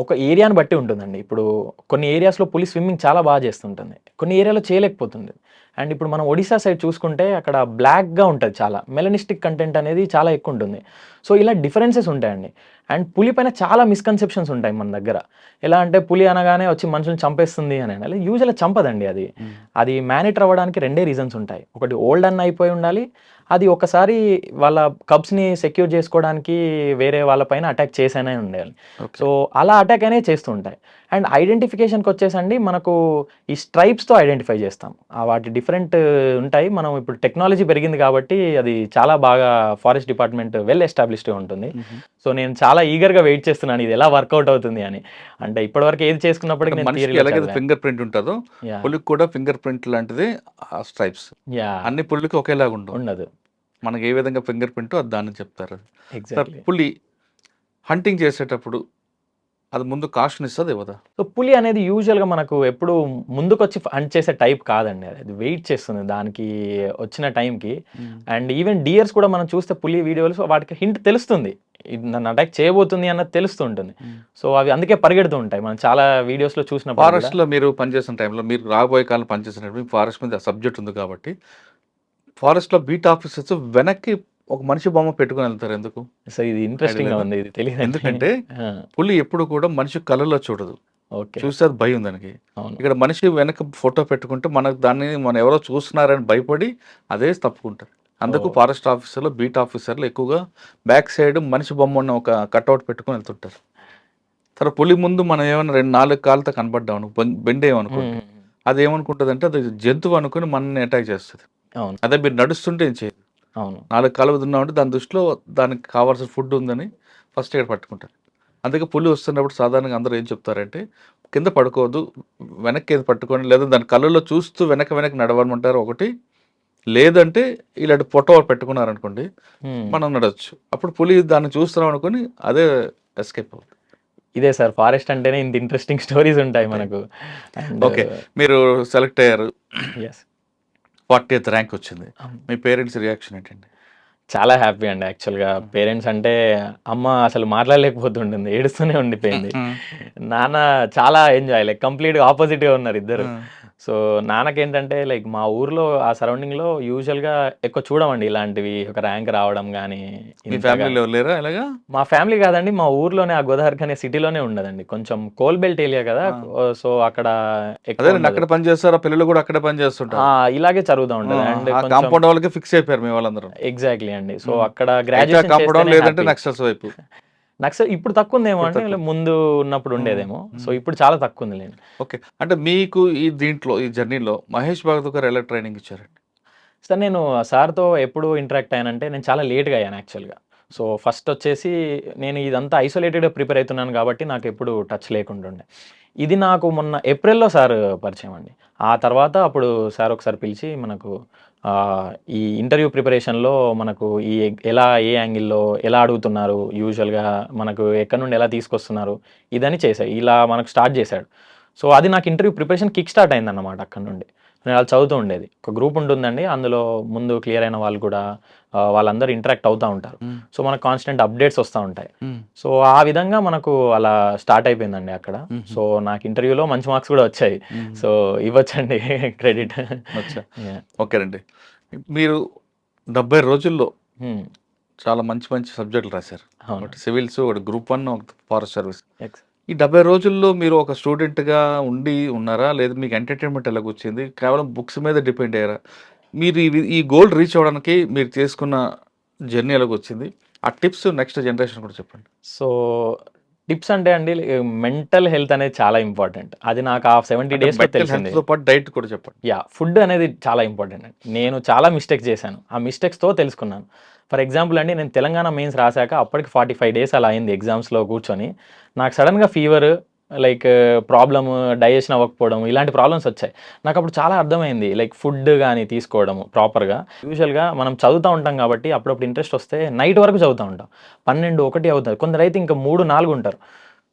ఒక ఏరియాని బట్టి ఉంటుందండి. ఇప్పుడు కొన్ని ఏరియాస్లో పులి స్విమ్మింగ్ చాలా బాగా చేస్తుంటుంది, కొన్ని ఏరియాలో చేయలేకపోతుంది. అండ్ ఇప్పుడు మనం ఒడిశా సైడ్ చూసుకుంటే అక్కడ బ్లాక్గా ఉంటుంది, చాలా మెలనిస్టిక్ కంటెంట్ అనేది చాలా ఎక్కువ ఉంటుంది. సో ఇలా డిఫరెన్సెస్ ఉంటాయండి. అండ్ పులి పైన చాలా మిస్కన్సెప్షన్స్ ఉంటాయి మన దగ్గర. ఎలా అంటే పులి అనగానే వచ్చి మనుషులను చంపేస్తుంది అని అనాలి. యూజువల్గా చంపదండి. అది మేనిటర్ అవ్వడానికి 2 reasons ఉంటాయి. ఒకటి ఓల్డ్ అన్న అయిపోయి ఉండాలి, అది ఒకసారి వాళ్ళ కబ్స్ని సెక్యూర్ చేసుకోవడానికి వేరే వాళ్ళపైన అటాక్ చేసేనే ఉండాలి. సో అలా అటాక్ అనే చేస్తూ ఉంటాయి. అండ్ ఐడెంటిఫికేషన్కి వచ్చేసండి, మనకు ఈ స్ట్రైప్స్తో ఐడెంటిఫై చేస్తాం. వాటి డిఫరెంట్ ఉంటాయి. మనం ఇప్పుడు టెక్నాలజీ పెరిగింది కాబట్టి అది చాలా బాగా ఫారెస్ట్ డిపార్ట్మెంట్ వెల్ ఎస్టాబ్లిష్డ్గా ఉంటుంది. సో నేను చాలా ఈగర్గా వెయిట్ చేస్తున్నాను ఇది ఎలా వర్కౌట్ అవుతుంది అని. అంటే ఇప్పటివరకు ఏది చేసుకున్నప్పటికీ ఫింగర్ ప్రింట్ ఉంటుందో, పులికి కూడా ఫింగర్ ప్రింట్ లాంటిది స్ట్రైప్స్. అన్ని పులికి ఒకేలాగా ఉండదు. మనకి ఏ విధంగా ఫింగర్ ప్రింట్ అది దాన్ని చెప్తారు. పులి హంటింగ్ చేసేటప్పుడు అది ముందు కాషన్ ఇస్తుంది ఇవ్వదా? సో పులి అనేది యూజువల్గా మనకు ఎప్పుడు ముందుకు వచ్చి హంట్ చేసే టైప్ కాదండి. అది వెయిట్ చేస్తుంది దానికి వచ్చిన టైంకి. అండ్ ఈవెన్ డియర్స్ కూడా మనం చూస్తే పులి వీడియోలు, వాటికి హింట్ తెలుస్తుంది, నన్ను అటాక్ చేయబోతుంది అన్నది తెలుస్తూ ఉంటుంది. సో అవి అందుకే పరిగెడుతూ ఉంటాయి. మనం చాలా వీడియోస్లో చూసిన. ఫారెస్ట్లో మీరు పనిచేసిన టైంలో, మీరు రాబోయే కాలం పనిచేసినప్పుడు ఫారెస్ట్ మీద సబ్జెక్ట్ ఉంది కాబట్టి, ఫారెస్ట్లో బీట్ ఆఫీసర్స్ వెనక్కి ఒక మనిషి బొమ్మ పెట్టుకుని వెళ్తారు, ఎందుకు? సో ఇది ఇంట్రెస్టింగ్ గా ఉంది, ఇది తెలియదు. ఎందుకంటే పులి ఎప్పుడు కూడా మనిషి కళ్ళలో చూడదు, ఓకే. చూస్తే అది భయం దానికి. అవును. ఇక్కడ మనిషి వెనక ఫోటో పెట్టుకుంటే మనకు దాన్ని మనం ఎవరో చూస్తున్నారని భయపడి అదే తప్పుకుంటారు. అందుకు ఓహ్! ఫారెస్ట్ ఆఫీసర్లు, బీట్ ఆఫీసర్లు ఎక్కువగా బ్యాక్ సైడ్ మనిషి బొమ్మ ఉన్న ఒక కట్అవుట్ పెట్టుకొని వెళ్తుంటారు. తర్వాత పులి ముందు మనం ఏమైనా 2, 4 కాళ్ళతో కనపడ్డామను బెండేయమనుకోండి, హ్మ్. అది ఏమనుకుంటదంటే అది జంతువు అనుకుని మనల్ని అటాక్ చేస్తది. అవును. అదే మీరు నడుస్తుంటే ఏం చేయదు. అవును. 4 కాళ్ళ మీద ఉన్నామంటే దాని దృష్టిలో దానికి కావాల్సిన ఫుడ్ ఉందని ఫస్ట్ ఎయిడ్ పట్టుకుంటారు. అందుకే పులి వస్తున్నప్పుడు సాధారణంగా అందరూ ఏం చెప్తారంటే కింద పడుకోవద్దు, వెనక్కి ఏది పట్టుకొని లేదా దాని కళ్ళల్లో చూస్తూ వెనక నడవమంటారు ఒకటి. లేదంటే ఇలాంటి ఫోటో పెట్టుకున్నారనుకోండి హ్మ్. మనం నడవచ్చు. అప్పుడు పులి దాన్ని చూస్తున్నాం అనుకుని అదే ఎస్కేప్ అవుతుంది. ఇదే సార్ ఫారెస్ట్ అంటేనే ఇంత ఇంట్రెస్టింగ్ స్టోరీస్ ఉంటాయి మనకు. And okay. మీరు సెలెక్ట్ అయ్యారు. యెస్. 40th ర్యాంక్ వచ్చింది. అవును. మీ పేరెంట్స్ రియాక్షన్ ఏంటండి? చాలా హ్యాపీ అండి యాక్చువల్‌గా. పేరెంట్స్ అంటే అమ్మ అసలు మాట్లాడలేకపోతుంటుంది. ఏడుస్తూనే ఉండిపోయింది. నాన్న చాలా ఎంజాయ్ లైక్ కంప్లీట్‌గా ఆపోజిట్‌గా ఉన్నారు ఇద్దరు. సో, నాన్నకేంటంటే లైక్ మా ఊర్లో ఆ సరౌండింగ్‌లో యూజువల్‌గా ఎక్కువ చూడమండి ఇలాంటివి. ఒక ర్యాంక్ రావడం గానీ, మీ ఇంతగా ఫ్యామిలీలో ఎవరు లేరా ఇలాగా? మా ఫ్యామిలీ కాదండి. మా ఊర్లోనే ఆ గోదావరిఖని అనే సిటీలోనే ఉండదండి. కొంచెం కోల్ బెల్ట్ ఏరియా కదా! ఆ! సో, అక్కడ ఎక్కువ అదేనండి, ఉండదు. అక్కడ పని చేస్తారు. ఆ పిల్లలు కూడా అక్కడే పని ఆ! చేస్తుంటారు. ఇలాగే జరుగుతా ఆ! ఉంటది. అండ్ ఆ కొంచెం కాంపౌండ్ వాళ్ళకి ఫిక్స్ అయిపోయారు మీ వాళ్ళందరూ. ఎగ్జాక్ట్‌లీ అండి. సో, హ్మ్. అక్కడ అయితే ఆ గ్రాడ్యుయేషన్ కాంపౌండ్ వాళ్ళు చేస్తేనే లేదంటే హ్యాపీ. నక్సల్స్ వైపు. నక్సల్ ఇప్పుడు తక్కువుందేమో ఇప్పుడు అండి. తక్కువ. ముందు ఉన్నప్పుడు హ్మ్. ఉండేదేమో. సో, హ్మ్. ఇప్పుడు చాలా తక్కువుందిలెండి. ఓకే. అంటే మీకు ఈ దీంట్లో ఈ జర్నీలో మహేష్ బాబు గారు ఎలా ట్రైనింగ్ ఇచ్చారండి? సార్ నేను సార్‌తో ఎప్పుడు ఇంటరాక్ట్ అయ్యానంటే నేను చాలా లేట్‌గా అయ్యాను యాక్చువల్‌గా. సో, ఫస్ట్ వచ్చేసి నేను ఇదంతా ఐసోలేటెడ్‌గా ప్రిపేర్ అయితున్నాను కాబట్టి నాకెప్పుడు టచ్ లేకుండుండే. ఇది నాకు మొన్న ఏప్రిల్‌లో సార్ పరిచయం అండి. ఆ తర్వాత అప్పుడు సార్ ఒకసారి పిలిచి మనకు ఈ ఇంటర్వ్యూ ప్రిపరేషన్‌లో మనకు ఎలా ఏ యాంగిల్‌లో ఎలా అడుగుతున్నారు, యూజువల్‌గా మనకు ఎక్కడి నుండి ఎలా తీసుకొస్తున్నారు, ఇదని చేశా. ఇలా మనకు స్టార్ట్ చేశాడు. సో, అది నాకు ఇంటర్వ్యూ ప్రిపరేషన్ కిక్ స్టార్ట్ అయిందన్నమాట అక్కడి నుండి. నేను అలా చదువుతూ ఉండేది. ఒక గ్రూప్ ఉంటుందండి. అందులో ముందు క్లియర్ అయిన వాళ్ళు కూడా వాళ్ళందరూ ఇంటరాక్ట్ అవుతా ఉంటారు. హ్మ్. సో, మనకు కాన్స్టెంట్ అప్డేట్స్ వస్తా ఉంటాయి. హ్మ్. సో, ఆ విధంగా మనకు అలా స్టార్ట్ అయిపోయిందండి అక్కడ. హుహు. సో, నాకు ఇంటర్వ్యూలో మంచి మార్క్స్ కూడా వచ్చాయి. హ్మ్. సో, ఇవ్వొచ్చండి క్రెడిట్. అచ్చా! యాహ్! ఓకేనండి. మీరు 70 రోజుల్లో హ్మ్. చాలా మంచి మంచి సబ్జెక్టులు రాశారు. అవును. ఒకటి సివిల్స్, ఒకటి గ్రూప్ 1, ఒకటి ఫారెస్ట్ సర్వీస్. ఎక్స్ ఈ 70 రోజుల్లో మీరు ఒక స్టూడెంట్‌గా ఉన్నారా? లేదా మీకు ఎంటర్‌టైన్‌మెంట్ ఎలాగొచ్చింది? కేవలం బుక్స్ మీద డిపెండ్ అయ్యారా? మీరు ఈ గోల్ రీచ్ అవ్వడానికి మీరు చేసుకున్న జర్నీ ఎలాగొచ్చింది? ఆ టిప్స్ నెక్స్ట్ జనరేషన్ కూడా చెప్పండి. సో, టిప్స్ అంటే అండి మెంటల్ హెల్త్ అనేది చాలా ఇంపార్టెంట్. అది నాకు ఆ 70 అంటే డేస్‌లో మెంటల్ తెలిసింది. హెల్త్‌తో పాటు డైట్ కూడా చెప్పండి. యాహ్! ఫుడ్ అనేది చాలా ఇంపార్టెంట్ అండి. నేను చాలా మిస్టేక్స్ చేశాను. ఆ మిస్టేక్స్‌తో తెలుసుకున్నాను. ఫర్ ఎగ్జాంపుల్ అండి నేను తెలంగాణ మెయిన్స్ రాసాక అప్పటికి 45 డేస్ అలా అయింది ఎగ్జామ్స్‌లో కూర్చొని. నాకు సడెన్‌గా ఫీవర్ లైక్ ప్రాబ్లమ్ డైజెషన్ అవ్వకపోవడం ఇలాంటి ప్రాబ్లమ్స్ వచ్చాయి. నాకప్పుడు చాలా అర్థమైంది. లైక్ ఫుడ్ గాని తీసుకోవడము ప్రాపర్‌గా. యూజువల్‌గా మనం చదువుతా ఉంటాం కాబట్టి అప్పుడప్పుడు ఇంట్రెస్ట్ వస్తే నైట్ వరకు చదువుతా ఉంటాం. 12, 1 అవుతది. కొందరైతే ఇంకా 3, 4 ఉంటారు.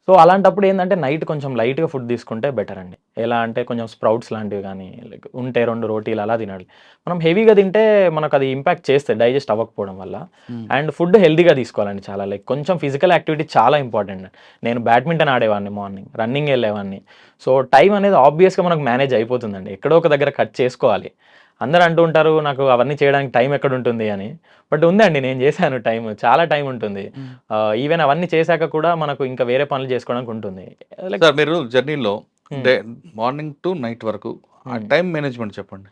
సో, అలాంటప్పుడు ఏందంటే నైట్ కొంచెం లైట్‌గా ఫుడ్ తీసుకుంటే బెటర్ అండి. ఎలా అంటే కొంచెం స్ప్రౌట్స్ లాంటివి గానీ, లైక్ ఉంటే 2 రోటీలు అలా తినాలి. మనం హెవీగా తింటే మనకది ఇంపాక్ట్ చేస్తది డైజెస్ట్ అవ్వకపోవడం వల్ల. హ్మ్. అండ్ ఫుడ్ హెల్తీగా తీసుకోవాలండి చాలా. లైక్ కొంచెం ఫిజికల్ యాక్టివిటీ చాలా ఇంపార్టెంట్. నేను బ్యాడ్మింటన్ ఆడేవాడిని మార్నింగ్. రన్నింగ్ ఎళ్ళేవాడిని. సో, టైం అనేది ఆబ్వియస్‌గా మనకు మేనేజ్ అయిపోతుందండి. ఎక్కడో ఒక దగ్గర కట్ చేసుకోవాలి. అందరూ అంటూ ఉంటారు నాకు అవన్నీ చేయడానికి టైం ఎక్కడుంటుంది అని. బట్ ఉందండి నేను చేశాను టైము. చాలా టైం ఉంటుంది. హ్మ్. ఈవెన్ అవన్నీ చేశాక కూడా మనకు ఇంకా వేరే పనులు చేసుకోవడానికి ఉంటుంది. లైక్ సార్ మీరు జర్నీలో హ్మ్. డే మార్నింగ్ టు నైట్ వరకు ఆ హ్మ్. టైమ్ మేనేజ్‌మెంట్ చెప్పండి.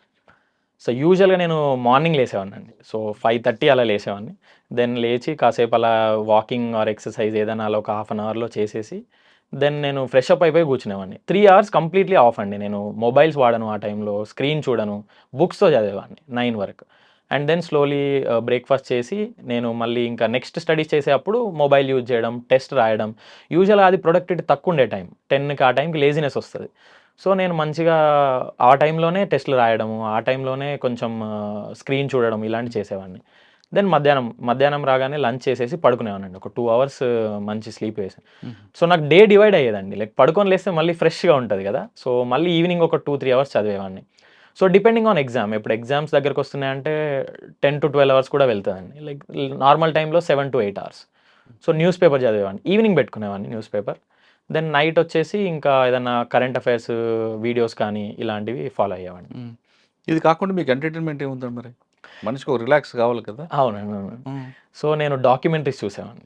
సో, యూజువల్‌గా నేను మార్నింగ్ లేసేవాడినండి. సో, 5:30 అలా లేసేవాడిని. దెన్ లేచి కాసేపు అలా వాకింగ్ ఆర్ ఎక్సర్‌సైజ్ ఏదైనా అలా ఒక హాఫ్ అన్ అవర్‌లో చేసేసి, దెన్ నేను ఫ్రెష్ అప్ అయిపోయి కూర్చునేవాడిని. 3 అవర్స్ కంప్లీట్‌లీ ఆఫ్ అండి. నేను మొబైల్స్ వాడను ఆ టైంలో, స్క్రీన్ చూడను. బుక్స్‌తో చదివేవాడిని 9 వరకు. అండ్ దెన్ స్లోలీ బ్రేక్‌ఫాస్ట్ చేసి, నేను మళ్ళీ ఇంకా నెక్స్ట్ స్టడీస్ చేసేటప్పుడు మొబైల్ యూజ్ చేయడం, టెస్ట్ రాయడం. యూజువల్‌గా అది ప్రొడక్టివిటీ తక్కువుండే టైం. 10కి ఆ టైంకి లేజినెస్ వస్తది. సో, నేను మంచిగా ఆ టైంలోనే టెస్ట్‌లు రాయడము, ఆ టైంలోనే కొంచెం స్క్రీన్ చూడడం ఇలాంటివి చేసేవాడిని. దెన్ మధ్యాహ్నం రాగానే లంచ్ చేసేసి పడుకునేవాడినండి. ఒక 2 అవర్స్ మంచి స్లీప్ వేసి. హుహు. సో, నాకు డే డివైడ్ అయ్యేదండి. లైక్ పడుకొని లేస్తే మళ్ళీ ఫ్రెష్‌గా ఉంటది గదా! సో, మళ్ళీ ఈవినింగ్ ఒక 2, 3 అవర్స్ చదివేవాడిని. So, depending on exam. ఇప్పుడు ఎగ్జామ్స్ దగ్గరకొస్తున్నాయంటే 10-12 అవర్స్ కూడా వెళ్తదండి. లైక్ నార్మల్ టైమ్‌లో 7-8 అవర్స్. సో, న్యూస్ పేపర్ చదివేవాడిని. ఈవినింగ్ పెట్టుకునేవాడిని న్యూస్ పేపర్. దెన్ నైట్ వచ్చేసి ఇంకా ఏదన్నా కరెంట్ అఫైర్స్ వీడియోస్ కానీ ఇలాంటివి ఫాలో అయ్యేవాడిని. హ్మ్. ఇది కాకుండా మీకు ఎంటర్‌టైన్‌మెంట్ ఏముందండి మరి? మనిషికి ఒక రిలాక్స్ కావాలి కదా! అవునండి. అవును. హ్మ్. సో, నేను డాక్యుమెంటరీస్ చూసేవాడిని.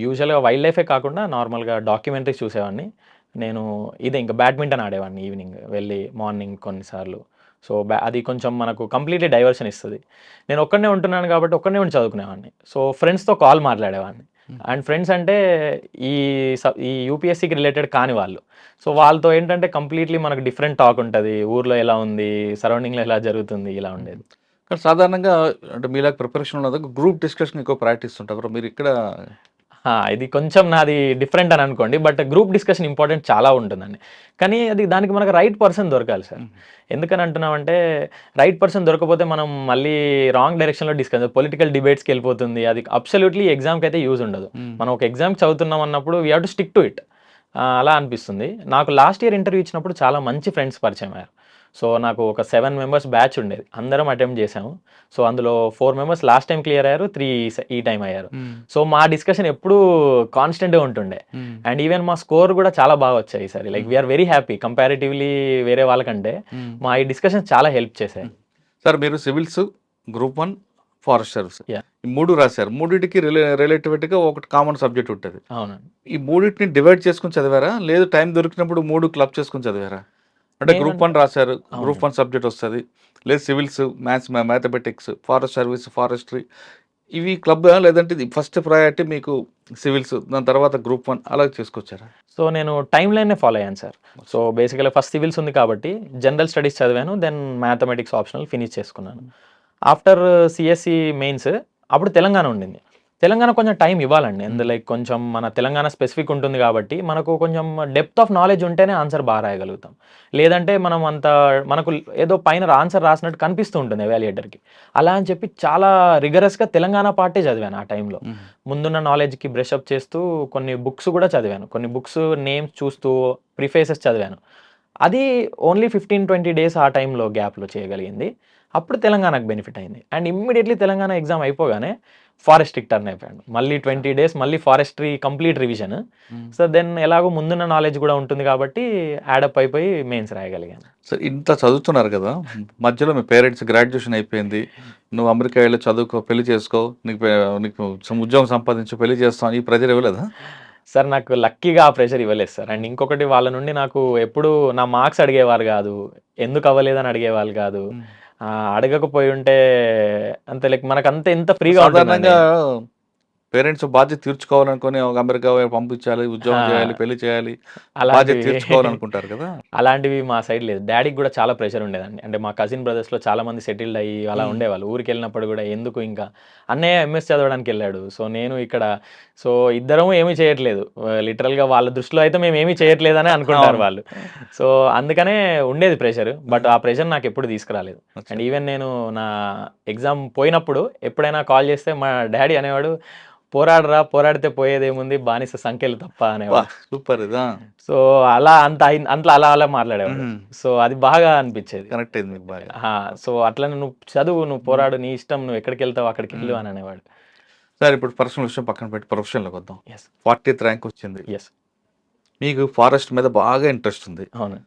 యూజువల్‌గా వైల్డ్ లైఫే కాకుండా నార్మల్‌గా డాక్యుమెంటరీస్ చూసేవాడిని. నేను ఇదే ఇంకా బ్యాడ్మింటన్ ఆడేవాడిని ఈవినింగ్ వెళ్ళి, మార్నింగ్ కొన్నిసార్లు. సో అది కొంచెం మనకు కంప్లీట్లీ డైవర్షన్ ఇస్తుంది. నేను ఒక్కడనే ఉంటున్నాను కాబట్టి ఒక్కడనే ఉండి చదువుకునేవాడిని. సో ఫ్రెండ్స్తో కాల్ మాట్లాడేవాడిని. అండ్ ఫ్రెండ్స్ అంటే ఈ ఈ యూపీఎస్సీకి రిలేటెడ్ కాని వాళ్ళు. సో వాళ్ళతో ఏంటంటే కంప్లీట్లీ మనకు డిఫరెంట్ టాక్ ఉంటుంది. ఊర్లో ఎలా ఉంది, సరౌండింగ్లో ఎలా జరుగుతుంది, ఇలా ఉండేది. కానీ సాధారణంగా అంటే మీలాగా ప్రిపరేషన్ ఉన్నది గ్రూప్ డిస్కషన్ ఎక్కువ ప్రాక్టీస్ ఉంటారు. మీరు ఇక్కడ ఇది కొంచెం నాది డిఫరెంట్ అని అనుకోండి. బట్ గ్రూప్ డిస్కషన్ ఇంపార్టెంట్ చాలా ఉంటుందండి. కానీ దానికి మనకు రైట్ పర్సన్ దొరకాలి సార్. ఎందుకని అంటున్నామంటే రైట్ పర్సన్ దొరకకపోతే మనం మళ్ళీ రాంగ్ డైరెక్షన్లో డిస్కస్ పొలిటికల్ డిబేట్స్కి వెళ్ళిపోతుంది. అది అబ్సల్యూట్లీ ఎగ్జామ్కి అయితే యూజ్ ఉండదు. మనం ఒక ఎగ్జామ్కి చదువుతున్నాం అన్నప్పుడు we have to stick to it. అలా అనిపిస్తుంది. నాకు లాస్ట్ ఇయర్ ఇంటర్వ్యూ ఇచ్చినప్పుడు చాలా మంచి ఫ్రెండ్స్ పరిచయం అయ్యారు. సో నాకు ఒక 7 మెంబర్స్ బ్యాచ్ ఉండేది. అందరం అటెంప్ట్ చేసాము. సో అందులో 4 మెంబర్స్ లాస్ట్ టైం క్లియర్ అయ్యారు, 3 ఈ టైం అయ్యారు. సో మా డిస్కషన్ ఎప్పుడూ కాన్స్టెంట్గా ఉంటుండే. అండ్ ఈవెన్ మా స్కోర్ కూడా చాలా బాగా వచ్చాయి ఈసారి. Like we are very happy comparatively వేరే వాళ్ళకంటే. మా ఈ డిస్కషన్ చాలా హెల్ప్ చేశాయి. సార్ మీరు civils, group 1, forest service Yeah. ఈ 3 రాశారు. మూడింటికి రిలేటివిటీగా ఒకటి కామన్ సబ్జెక్ట్ ఉంటుంది. అవునండి. ఈ మూడింటిని డివైడ్ చేసుకుని చదివారా, లేదు టైం దొరికినప్పుడు 3 క్లబ్ చేసుకుని చదివారా? అంటే గ్రూప్ 1 రాశారు, గ్రూప్ 1 సబ్జెక్ట్ వస్తుంది, లేదు civils, maths, mathematics, forest service, forestry, ఇవి క్లబ్, లేదంటే ఇది ఫస్ట్ ప్రయారిటీ మీకు సివిల్స్, దాని తర్వాత గ్రూప్ 1 అలా చేసుకొచ్చారా? సో నేను టైం లైన్నే ఫాలో అయ్యాను సార్. సో బేసికల్గా ఫస్ట్ సివిల్స్ ఉంది కాబట్టి జనరల్ స్టడీస్ చదివాను. దెన్ మ్యాథమెటిక్స్ ఆప్షనల్ ఫినిష్ చేసుకున్నాను. ఆఫ్టర్ సిఎస్సి మెయిన్స్ అప్పుడు తెలంగాణ ఉండింది. తెలంగాణ కొంచెం టైం ఇవ్వాలండి. లైక్ కొంచెం మన తెలంగాణ స్పెసిఫిక్ ఉంటుంది కాబట్టి మనకు కొంచెం డెప్త్ ఆఫ్ నాలెడ్జ్ ఉంటేనే ఆన్సర్ బాగా రాయగలుగుతాం. లేదంటే మనం మనకు ఏదో పైన ఆన్సర్ రాసినట్టు కనిపిస్తూ ఉంటుంది ఎవాల్యుయేటర్కి. అలా అని చెప్పి చాలా రిగరస్గా తెలంగాణ పార్టే చదివాను ఆ టైంలో. ముందున్న నాలెడ్జ్కి బ్రష్ అప్ చేస్తూ కొన్ని బుక్స్ కూడా చదివాను. కొన్ని బుక్స్ నేమ్స్ చూస్తూ ప్రిఫేసెస్ చదివాను. అది ఓన్లీ 15-20 డేస్ ఆ టైంలో గ్యాప్లో చేయగలిగింది. అప్పుడు తెలంగాణకు బెనిఫిట్ అయింది. అండ్ ఇమ్మీడియట్లీ తెలంగాణ ఎగ్జామ్ అయిపోగానే ఫారెస్ట్కి టర్న్ అయిపోయాను. మళ్ళీ 20 డేస్ మళ్ళీ forestry complete revision. So then ఎలాగో ముందున్న నాలెడ్జ్ కూడా ఉంటుంది కాబట్టి యాడప్ అయిపోయి మెయిన్స్ రాయగలిగాను. సార్ ఇంత చదువుతున్నారు కదా, మధ్యలో మీ పేరెంట్స్ గ్రాడ్యుయేషన్ అయిపోయింది, నువ్వు అమెరికా వెళ్ళి చదువుకో, పెళ్లి చేసుకో, నీకు ఉద్యోగం సంపాదించు, పెళ్లి చేస్తావు, ఈ ప్రెజర్ ఇవ్వలేదా? సార్ నాకు లక్కీగా ఆ ప్రెషర్ ఇవ్వలేదు సార్. అండ్ ఇంకొకటి వాళ్ళ నుండి నాకు ఎప్పుడు నా మార్క్స్ అడిగేవారు కాదు, ఎందుకు అవ్వలేదని అడిగేవాళ్ళు కాదు. అడగకపోయి ఉంటే అంతే, లైక్ మనకు అంత ఎంత ఫ్రీగా సాధారణంగా పేరెంట్స్ బాధ్యత తీర్చుకోవాలనుకుని అమెరికా పంపించాలి, ఉద్యోగం చేయాలి, పెళ్లి చేయాలి, బాధ్యత తీర్చుకోవాలనుకుంటారు కదా. అలాంటివి మా సైడ్ లేదు. డాడీకి కూడా చాలా ప్రెషర్ ఉండేదండి. అంటే మా కజిన్ బ్రదర్స్లో చాలా మంది సెటిల్డ్ అయ్యి అలా ఉండేవాళ్ళు. ఊరికి వెళ్ళినప్పుడు కూడా ఎందుకు, ఇంకా అన్నయ్య ఎంఎస్ చదవడానికి వెళ్ళాడు, సో నేను ఇక్కడ, సో ఇద్దరం ఏమీ చేయట్లేదు. లిటరల్గా వాళ్ళ దృష్టిలో అయితే మేము ఏమీ చేయట్లేదని అనుకుంటారు వాళ్ళు. సో అందుకనే ఉండేది ప్రెషర్. బట్ ఆ ప్రెషర్ నాకు ఎప్పుడు తీసుకురాలేదు. అండ్ ఈవెన్ నేను నా ఎగ్జామ్ పోయినప్పుడు ఎప్పుడైనా కాల్ చేస్తే మా డాడీ అనేవాడు, పోరాడరా, పోరాడితే పోయేదేముంది, బానిస సంఖ్యలు తప్ప అనేవాడు. సూపర్. సో అలా అంతలో అలా మాట్లాడేవాడు. సో అది బాగా అనిపించేది. కనెక్ట్ అయింది మీకు బాగా. సో అట్లా నువ్వు చదువు, నువ్వు పోరాడు, నీ ఇష్టం, నువ్వు ఎక్కడికి వెళ్తావు అక్కడికి వెళ్ళు అని అనేవాడు. సార్ ఇప్పుడు పర్సనల్ విషయం పక్కన పెట్టి ప్రొఫెషన్లోకి వద్దాం. 40th ర్యాంక్ వచ్చింది. ఎస్. మీకు ఫారెస్ట్ మీద బాగా ఇంట్రెస్ట్ ఉంది. అవును.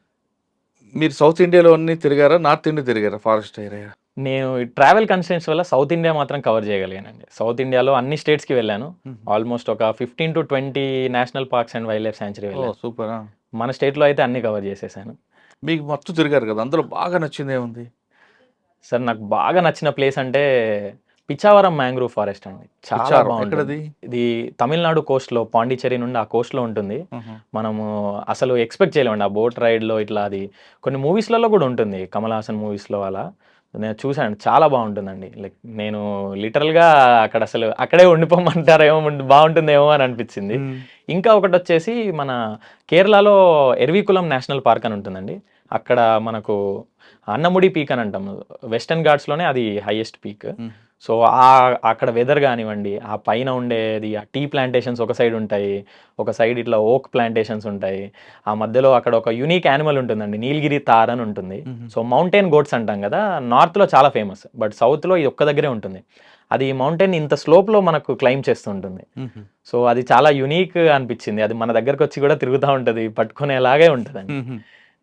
మీరు సౌత్ ఇండియాలో అన్ని తిరిగారా, నార్త్ ఇండియా తిరిగారా ఫారెస్ట్ ఏరియా? నేను ట్రావెల్ కన్స్టెంట్స్ వల్ల సౌత్ ఇండియా మాత్రం కవర్ చేయగలిగానండి. సౌత్ ఇండియాలో అన్ని స్టేట్స్కి వెళ్ళాను. ఆల్మోస్ట్ ఒక 15 to 20 national parks and wild life sanctuary వెళ్ళాను. సూపర్. మన స్టేట్లో అయితే అన్ని కవర్ చేసేసాను. మీకు మొత్తం తిరిగారు కదా, అందులో బాగా నచ్చింది ఏముంది? సార్ నాకు బాగా నచ్చిన ప్లేస్ అంటే పిచ్చావరం మ్యాంగ్రూవ్ ఫారెస్ట్ అండి. చాలా బాగుంటుంది. ఇది తమిళనాడు కోస్ట్లో, పాండిచ్చేరి నుండి ఆ కోస్ట్లో ఉంటుంది. మనము అసలు ఎక్స్పెక్ట్ చేయలేమండి ఆ బోట్ రైడ్లో ఇట్లా. అది కొన్ని మూవీస్లలో కూడా ఉంటుంది, కమల్ హాసన్ మూవీస్లో అలా నేను చూశాను. చాలా బాగుంటుందండి. లైక్ నేను లిటరల్గా అక్కడ అసలు అక్కడే ఉండిపోమంటారేమో, బాగుంటుందేమో అని అనిపించింది. ఇంకా ఒకటి వచ్చేసి మన కేరళలో ఎర్వీకులం నేషనల్ పార్క్ అని ఉంటుందండి. అక్కడ మనకు అన్నముడి పీక్ అని అంటాము, వెస్టర్న్ ఘాట్స్లోనే అది హైయెస్ట్ పీక్. సో అక్కడ వెదర్ కానివ్వండి, ఆ పైన ఉండేది ఆ టీ ప్లాంటేషన్స్ ఒక సైడ్ ఉంటాయి, ఒక సైడ్ ఇట్లా ఓక్ ప్లాంటేషన్స్ ఉంటాయి. ఆ మధ్యలో అక్కడ ఒక యూనిక్ యానిమల్ ఉంటుందండి, నీలగిరి తార్ అని ఉంటుంది. సో మౌంటైన్ గోట్స్ అంటాం కదా, నార్త్లో చాలా ఫేమస్, బట్ సౌత్లో ఇది ఒక్క దగ్గరే ఉంటుంది. అది మౌంటైన్ ఇంత స్లోప్లో మనకు క్లైమ్ చేస్తుంటుంది. సో అది చాలా యూనిక్ అనిపించింది. అది మన దగ్గరకు వచ్చి కూడా తిరుగుతూ ఉంటుంది, పట్టుకునేలాగే ఉంటుందండి.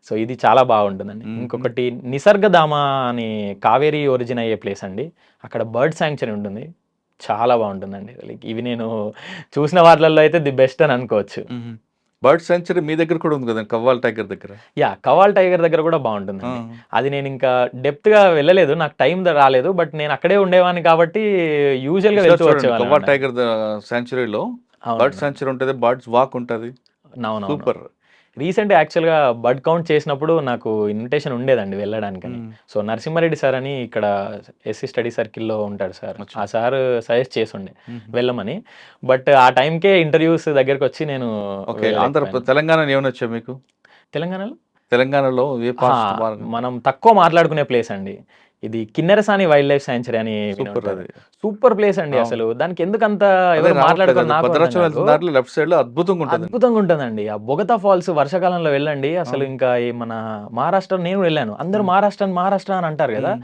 సో ఇది చాలా బాగుంటుందండి. ఇంకొకటి నిసర్గధామ అని కావేరీ ఒరిజిన్ అయ్యే ప్లేస్ అండి. అక్కడ బర్డ్ శాంక్చురీ ఉంటుంది, చాలా బాగుంటుందండి. లైక్ ఇవి నేను చూసిన వాటిల్లో అయితే ది బెస్ట్ అని అనుకోవచ్చు. బర్డ్ సెంచరీ మీ దగ్గర కూడా ఉంది కదా కవ్వాల్ టైగర్ దగ్గర. యా, కవాల్ టైగర్ దగ్గర కూడా బాగుంటుందండి. అది నేను ఇంకా డెప్త్ గా వెళ్ళలేదు, నాకు టైం రాలేదు, బట్ నేను అక్కడే ఉండేవాడిని కాబట్టి యూజువల్ గా వెళ్తూ కవ్వాల్ వచ్చేవాళ్ళం. టైగర్ సెంచరీలో బర్డ్ సెంచరీ ఉంటుంది, బర్డ్స్ వాక్ ఉంటుంది. అవునవును. సూపర్. రీసెంట్ యాక్చువల్గా బర్డ్ కౌంట్ చేసినప్పుడు నాకు ఇన్విటేషన్ ఉండేదండి వెళ్ళడానికని. సో నరసింహారెడ్డి సార్ అని ఇక్కడ ఎస్సీ స్టడీ సర్కిల్లో ఉంటాడు సార్, ఆ సార్ సజెస్ట్ చేస్తుండే వెళ్ళమని. బట్ ఆ టైంకే ఇంటర్వ్యూస్ దగ్గరకు వచ్చి నేను తెలంగాణ ఏమైనా వచ్చా మీకు? తెలంగాణలో ఏ మనం తక్కువ మాట్లాడుకునే ప్లేస్ అండి ఇది, కిన్నెరసాని వైల్డ్ లైఫ్ శాంచురీ అని. సూపర్ ప్లేస్ అండి అసలు. దానికి ఎందుకంత ఎవరు మాట్లాడుకున్నారు, లెఫ్ట్ సైడ్ లో అద్భుతంగా ఉంటుందండి. ఆ బొగతా ఫాల్స్ వర్షాకాలంలో వెళ్ళండి అసలు. ఇంకా మన మహారాష్ట్ర నేను వెళ్ళాను, అందరూ మహారాష్ట్ర అని అంటారు కదా,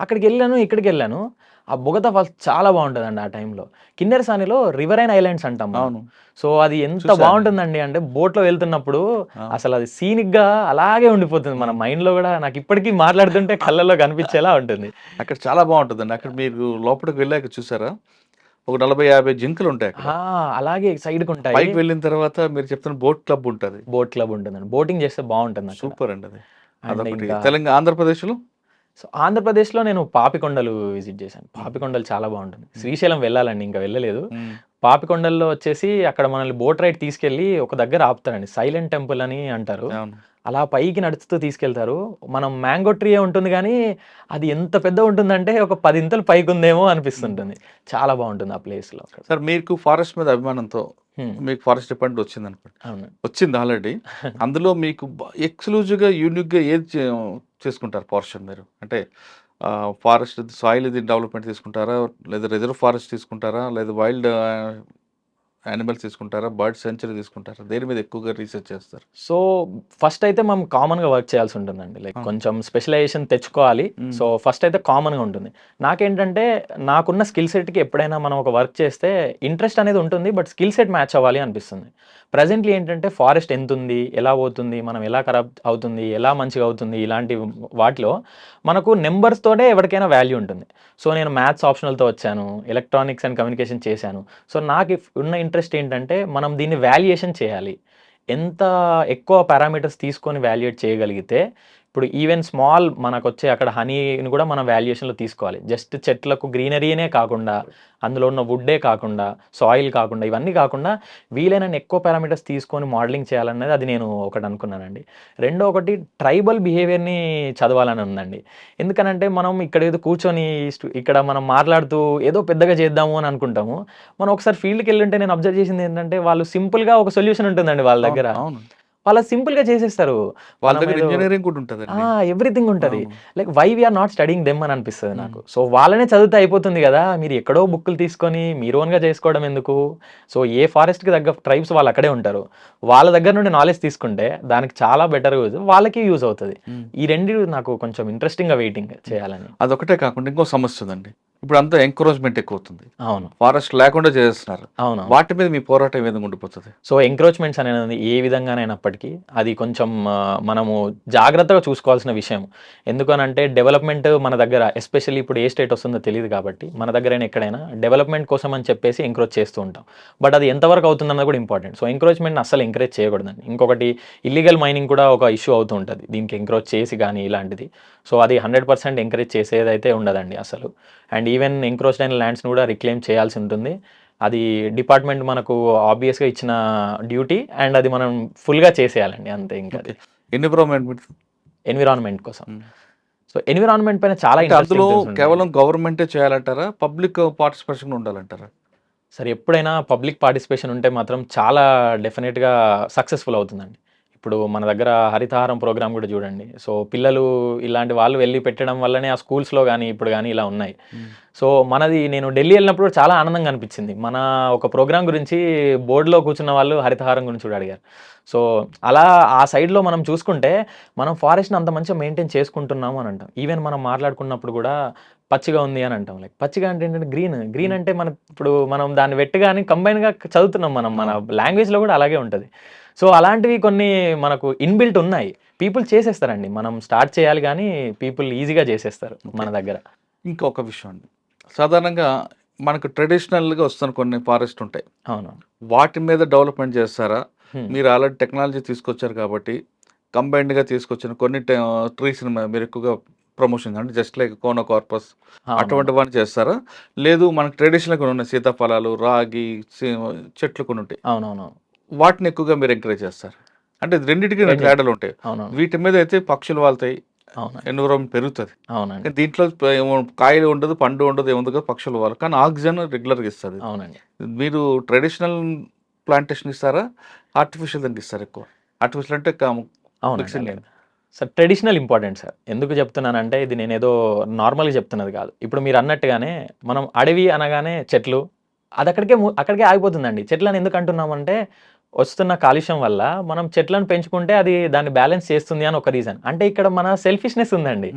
అక్కడికి వెళ్ళాను, ఇక్కడికి వెళ్ళాను. ఆ బొగతా ఫాల్స్ చాలా బాగుంటుందండి ఆ టైంలో. కిన్నెరసానిలో రివరైన్ ఐలాండ్స్ అంటాం. సో అది ఎంత బాగుంటుందండి అంటే బోట్ లో వెళ్తున్నప్పుడు అసలు అది సీనిక్ గా అలాగే ఉండిపోతుంది మన మైండ్ లో కూడా. నాకు ఇప్పటికీ మాట్లాడుతుంటే కళ్ళలో కనిపించేలా ఉంటుంది. అక్కడ చాలా బాగుంటుందండి. అక్కడ మీరు లోపలికి వెళ్ళాక చూసారా, ఒక 40-50 జింకలు ఉంటాయి అలాగే సైడ్ కు ఉంటాయి. పైకి వెళ్ళిన తర్వాత మీరు చెప్తున్న బోట్ క్లబ్ ఉంటుందండి. బోటింగ్ చేస్తే బాగుంటుంది. సూపర్ అండి అది. అదొకటి. తెలంగాణ ఆంధ్రప్రదేశ్లో సో ఆంధ్రప్రదేశ్లో నేను పాపికొండలు విజిట్ చేశాను. పాపికొండలు చాలా బాగుంటుంది. శ్రీశైలం వెళ్ళాలండి, ఇంకా వెళ్ళలేదు. పాపికొండల్లో వచ్చేసి అక్కడ మనల్ని బోట్ రైడ్ తీసుకెళ్ళి ఒక దగ్గర ఆపుతారండి, సైలెంట్ టెంపుల్ అని అంటారు. అలా పైకి నడుస్తూ తీసుకెళ్తారు. మనం మ్యాంగో ట్రీ ఉంటుంది కానీ అది ఎంత పెద్ద ఉంటుందంటే ఒక 10 ఇంతలు పైకి ఉందేమో అనిపిస్తుంటుంది. చాలా బాగుంటుంది ఆ ప్లేస్ లో. సార్ మీకు ఫారెస్ట్ మీద అభిమానంతో మీకు ఫారెస్ట్ డిపార్ట్మెంట్ వచ్చింది అనుకోండి, వచ్చింది ఆల్రెడీ. అందులో మీకు ఎక్స్క్లూజివ్గా యూనిక్గా ఏది చేసుకుంటారు పోర్షన్ మీరు? అంటే ఫారెస్ట్ సాయిల్ ఇది డెవలప్మెంట్ తీసుకుంటారా, లేదా రిజర్వ్ ఫారెస్ట్ తీసుకుంటారా, లేదా వైల్డ్ యానిమల్స్ తీసుకుంటారా, బర్డ్ సెంచరీ తీసుకుంటారా? దేని మీద ఎక్కువగా రీసెర్చ్ చేస్తారు? సో ఫస్ట్ అయితే మనం కామన్గా వర్క్ చేయాల్సి ఉంటుందండి, లైక్ కొంచెం స్పెషలైజేషన్ తెచ్చుకోవాలి. సో ఫస్ట్ అయితే కామన్గా ఉంటుంది. నాకేంటంటే నాకున్న స్కిల్ సెట్కి ఎప్పుడైనా మనం ఒక వర్క్ చేస్తే ఇంట్రెస్ట్ అనేది ఉంటుంది, బట్ స్కిల్ సెట్ మ్యాచ్ అవ్వాలి అనిపిస్తుంది. ప్రజెంట్లీ ఏంటంటే ఫారెస్ట్ ఎంత ఉంది, ఎలా పోతుంది, మనం ఎలా ఖరాబ్ అవుతుంది, ఎలా మంచిగా అవుతుంది, ఇలాంటి వాటిలో మనకు నెంబర్స్తోనే ఎవరికైనా వాల్యూ ఉంటుంది. సో నేను మ్యాథ్స్ ఆప్షనల్తో వచ్చాను, ఎలక్ట్రానిక్స్ అండ్ కమ్యూనికేషన్ చేశాను. సో నాకు ఉన్న ఇంట్రెస్ట్ ఏంటంటే మనం దీన్ని వాల్యుయేషన్ చేయాలి. ఎంత ఎక్కువ పారామీటర్స్ తీసుకొని వాల్యుయేట్ చేయగలిగితే, ఇప్పుడు ఈవెన్ స్మాల్ మనకు వచ్చే అక్కడ హనీని కూడా మనం వాల్యుయేషన్లో తీసుకోవాలి. జస్ట్ చెట్లకు గ్రీనరీనే కాకుండా, అందులో ఉన్న వుడ్డే కాకుండా, సాయిల్ కాకుండా, ఇవన్నీ కాకుండా వీలైన ఎక్కువ పారామీటర్స్ తీసుకొని మోడలింగ్ చేయాలనేది అది నేను ఒకటి అనుకున్నానండి. ఒకటి ట్రైబల్ బిహేవియర్ని చదవాలని ఉందండి. ఎందుకనంటే మనం ఇక్కడ ఏదో కూర్చొని ఇక్కడ మనం మాట్లాడుతూ ఏదో పెద్దగా చేద్దాము అని అనుకుంటాము. మనం ఒకసారి ఫీల్డ్కి వెళ్ళి నేను అబ్జర్వ్ చేసింది ఏంటంటే వాళ్ళు సింపుల్గా ఒక సొల్యూషన్ ఉంటుందండి వాళ్ళ దగ్గర, వాళ్ళు సింపుల్ గా చేసేస్తారు. వాళ్ళ దగ్గర ఇంజనీరింగ్ కూడా ఉంటుంది, ఎవ్రీథింగ్ ఉంటుంది. Like why we are not studying them అని అనిపిస్తుంది నాకు. సో వాళ్ళనే చదివితే అయిపోతుంది కదా, మీరు ఎక్కడో బుక్కులు తీసుకొని మీరు ఓన్గా చేసుకోవడం ఎందుకు? సో ఏ ఫారెస్ట్కి తగ్గ ట్రైబ్స్ వాళ్ళు అక్కడే ఉంటారు, వాళ్ళ దగ్గర నుండి నాలెడ్జ్ తీసుకుంటే దానికి చాలా బెటర్ యూజ్, వాళ్ళకి యూజ్ అవుతుంది. ఈ రెండు నాకు కొంచెం ఇంట్రెస్టింగ్గా వెయిటింగ్ చేయాలని. అదొకటే కాకుండా ఇంకో సమస్య ఉందండి, ఇప్పుడు అంతా ఎంకరేజ్మెంట్ ఎక్కువ అవుతుంది. అవును, ఫారెస్ట్ లేకుండా చేస్తున్నారు. అవును, వాటి మీద మీ పోరాటం ఏ విధంగా ఉండిపోతుంది? సో ఎంక్రోచ్మెంట్స్ అనేది ఏ విధంగానైనప్పటికీ అది కొంచెం మనము జాగ్రత్తగా చూసుకోవాల్సిన విషయం. ఎందుకనంటే డెవలప్మెంట్ మన దగ్గర, ఎస్పెషల్లీ ఇప్పుడు ఏ స్టేట్ వస్తుందో తెలియదు కాబట్టి మన దగ్గరైనా ఎక్కడైనా డెవలప్మెంట్ కోసం అని చెప్పేసి ఎంక్రోచ్ చేస్తూ ఉంటాం. బట్ అది ఎంతవరకు అవుతుందన్నది కూడా ఇంపార్టెంట్. సో ఎంక్రోచ్మెంట్ని అస్సలు ఎంకరేజ్ చేయకూడదండి. ఇంకొకటి ఇల్లీగల్ మైనింగ్ కూడా ఒక ఇష్యూ అవుతూ ఉంటుంది దీనికి ఎంక్రోచ్ చేసి కానీ ఇలాంటిది. సో అది 100% ఎంకరేజ్ చేసేదైతే ఉండదండి అసలు. అండ్ ఈవెన్ ఎంక్రోచ్డ్ అయిన ల్యాండ్స్ని కూడా రిక్లెయిమ్ చేయాల్సి ఉంటుంది. అది డిపార్ట్మెంట్ మనకు ఆబ్వియస్గా ఇచ్చిన డ్యూటీ, అండ్ అది మనం ఫుల్గా చేసేయాలండి అంతే. ఇంకా ఎన్విరాన్మెంట్ కోసం. సో ఎన్విరాన్మెంట్ పైన చాలా అందులో కేవలం గవర్నమెంటే చేయాలంటారా, పబ్లిక్ పార్టిసిపేషన్ ఉండాలంటారా? సరే, ఎప్పుడైనా పబ్లిక్ పార్టిసిపేషన్ ఉంటే మాత్రం చాలా డెఫినెట్గా సక్సెస్ఫుల్ అవుతుందండి. ఇప్పుడు మన దగ్గర హరితహారం ప్రోగ్రామ్ కూడా చూడండి. సో పిల్లలు ఇలాంటి వాళ్ళు వెళ్ళి పెట్టడం వల్లనే ఆ స్కూల్స్లో కానీ ఇప్పుడు కానీ ఇలా ఉన్నాయి. సో నేను ఢిల్లీ వెళ్ళినప్పుడు చాలా ఆనందంగా అనిపించింది. మన ఒక ప్రోగ్రామ్ గురించి బోర్డులో కూర్చున్న వాళ్ళు హరితహారం గురించి కూడా అడిగారు. సో అలా ఆ సైడ్లో మనం చూసుకుంటే మనం ఫారెస్ట్ని అంత మంచిగా మెయింటైన్ చేసుకుంటున్నాము అని అంటాం. ఈవెన్ మనం మాట్లాడుకున్నప్పుడు కూడా పచ్చిగా ఉంది అని అంటాం. లైక్ పచ్చిగా అంటే ఏంటంటే గ్రీన్ అంటే ఇప్పుడు మనం దాన్ని వెట్టుగాని కంబైన్గా చదువుతున్నాం, మన లాంగ్వేజ్లో కూడా అలాగే ఉంటుంది. సో అలాంటివి కొన్ని మనకు ఇన్బిల్ట్ ఉన్నాయి, పీపుల్ చేసేస్తారండి. మనం స్టార్ట్ చేయాలి కానీ పీపుల్ ఈజీగా చేసేస్తారు మన దగ్గర. ఇంకొక విషయం అండి, సాధారణంగా మనకు ట్రెడిషనల్గా వస్తున్న కొన్ని ఫారెస్ట్ ఉంటాయి. అవును, వాటి మీద డెవలప్మెంట్ చేస్తారా, మీరు ఆల్రెడీ టెక్నాలజీ తీసుకొచ్చారు కాబట్టి కంబైన్డ్గా తీసుకొచ్చిన కొన్ని ట్రీస్ని మీరు ఎక్కువగా ప్రమోషన్ అంటే జస్ట్ లైక్ కోనోకార్పస్ అటువంటి వాటిని చేస్తారా? లేదు మనకు ట్రెడిషనల్గా ఉన్నాయి సీతాఫలాలు, రాగి, చెట్లు కొన్ని ఉంటాయి, అవునవును. వాటిని ఎక్కువగా మీరు ఎంకరేజ్ చేస్తారు. అంటే రెండింటికి తేడాలు ఉంటాయి. అవునవును. వీటి మీద అయితే పక్షులు వాళ్తాయి, అవునండి. ఎన్విరాన్మెంట్ పెరుగుతుంది. అవునండి. కానీ దీంట్లో కాయలు ఉండదు, పండు ఉండదు, ఏముంది కదా పక్షులు వాళ్ళు, కానీ ఆక్సిజన్ రెగ్యులర్గా ఇస్తుంది. అవునండి. మీరు ట్రెడిషనల్ ప్లాంటేషన్ ఇస్తారా, ఆర్టిఫిషియల్ దానికి ఇస్తారా? ఎక్కువ ఆర్టిఫిషియల్ అంటే మిక్సింగ్. అవునండి. Sir traditional important sir. ఎందుకు చెప్తున్నానంటే ఇది నేనేదో నార్మల్గా చెప్తున్నది కాదు. ఇప్పుడు మీరు అన్నట్టుగానే మనం అడవి అనగానే చెట్లు, అది అక్కడికే ఆగిపోతుందండి. చెట్లను ఎందుకు అంటున్నామంటే వస్తున్న కాలుష్యం వల్ల మనం చెట్లను పెంచుకుంటే అది దాన్ని బ్యాలెన్స్ చేస్తుంది అని ఒక రీజన్. అంటే ఇక్కడ మన సెల్ఫిష్నెస్ ఉందండి.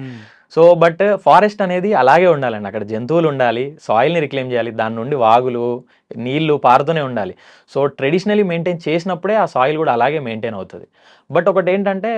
సో బట్ ఫారెస్ట్ అనేది అలాగే ఉండాలండి. అక్కడ జంతువులు ఉండాలి, సాయిల్ని రిక్లెయిమ్ చేయాలి, దాని నుండి వాగులు, నీళ్లు పారుతూనే ఉండాలి. సో ట్రెడిషనలీ మెయింటైన్ చేసినప్పుడే ఆ సాయిల్ కూడా అలాగే మెయింటైన్ అవుతుంది. బట్ ఒకటి ఏంటంటే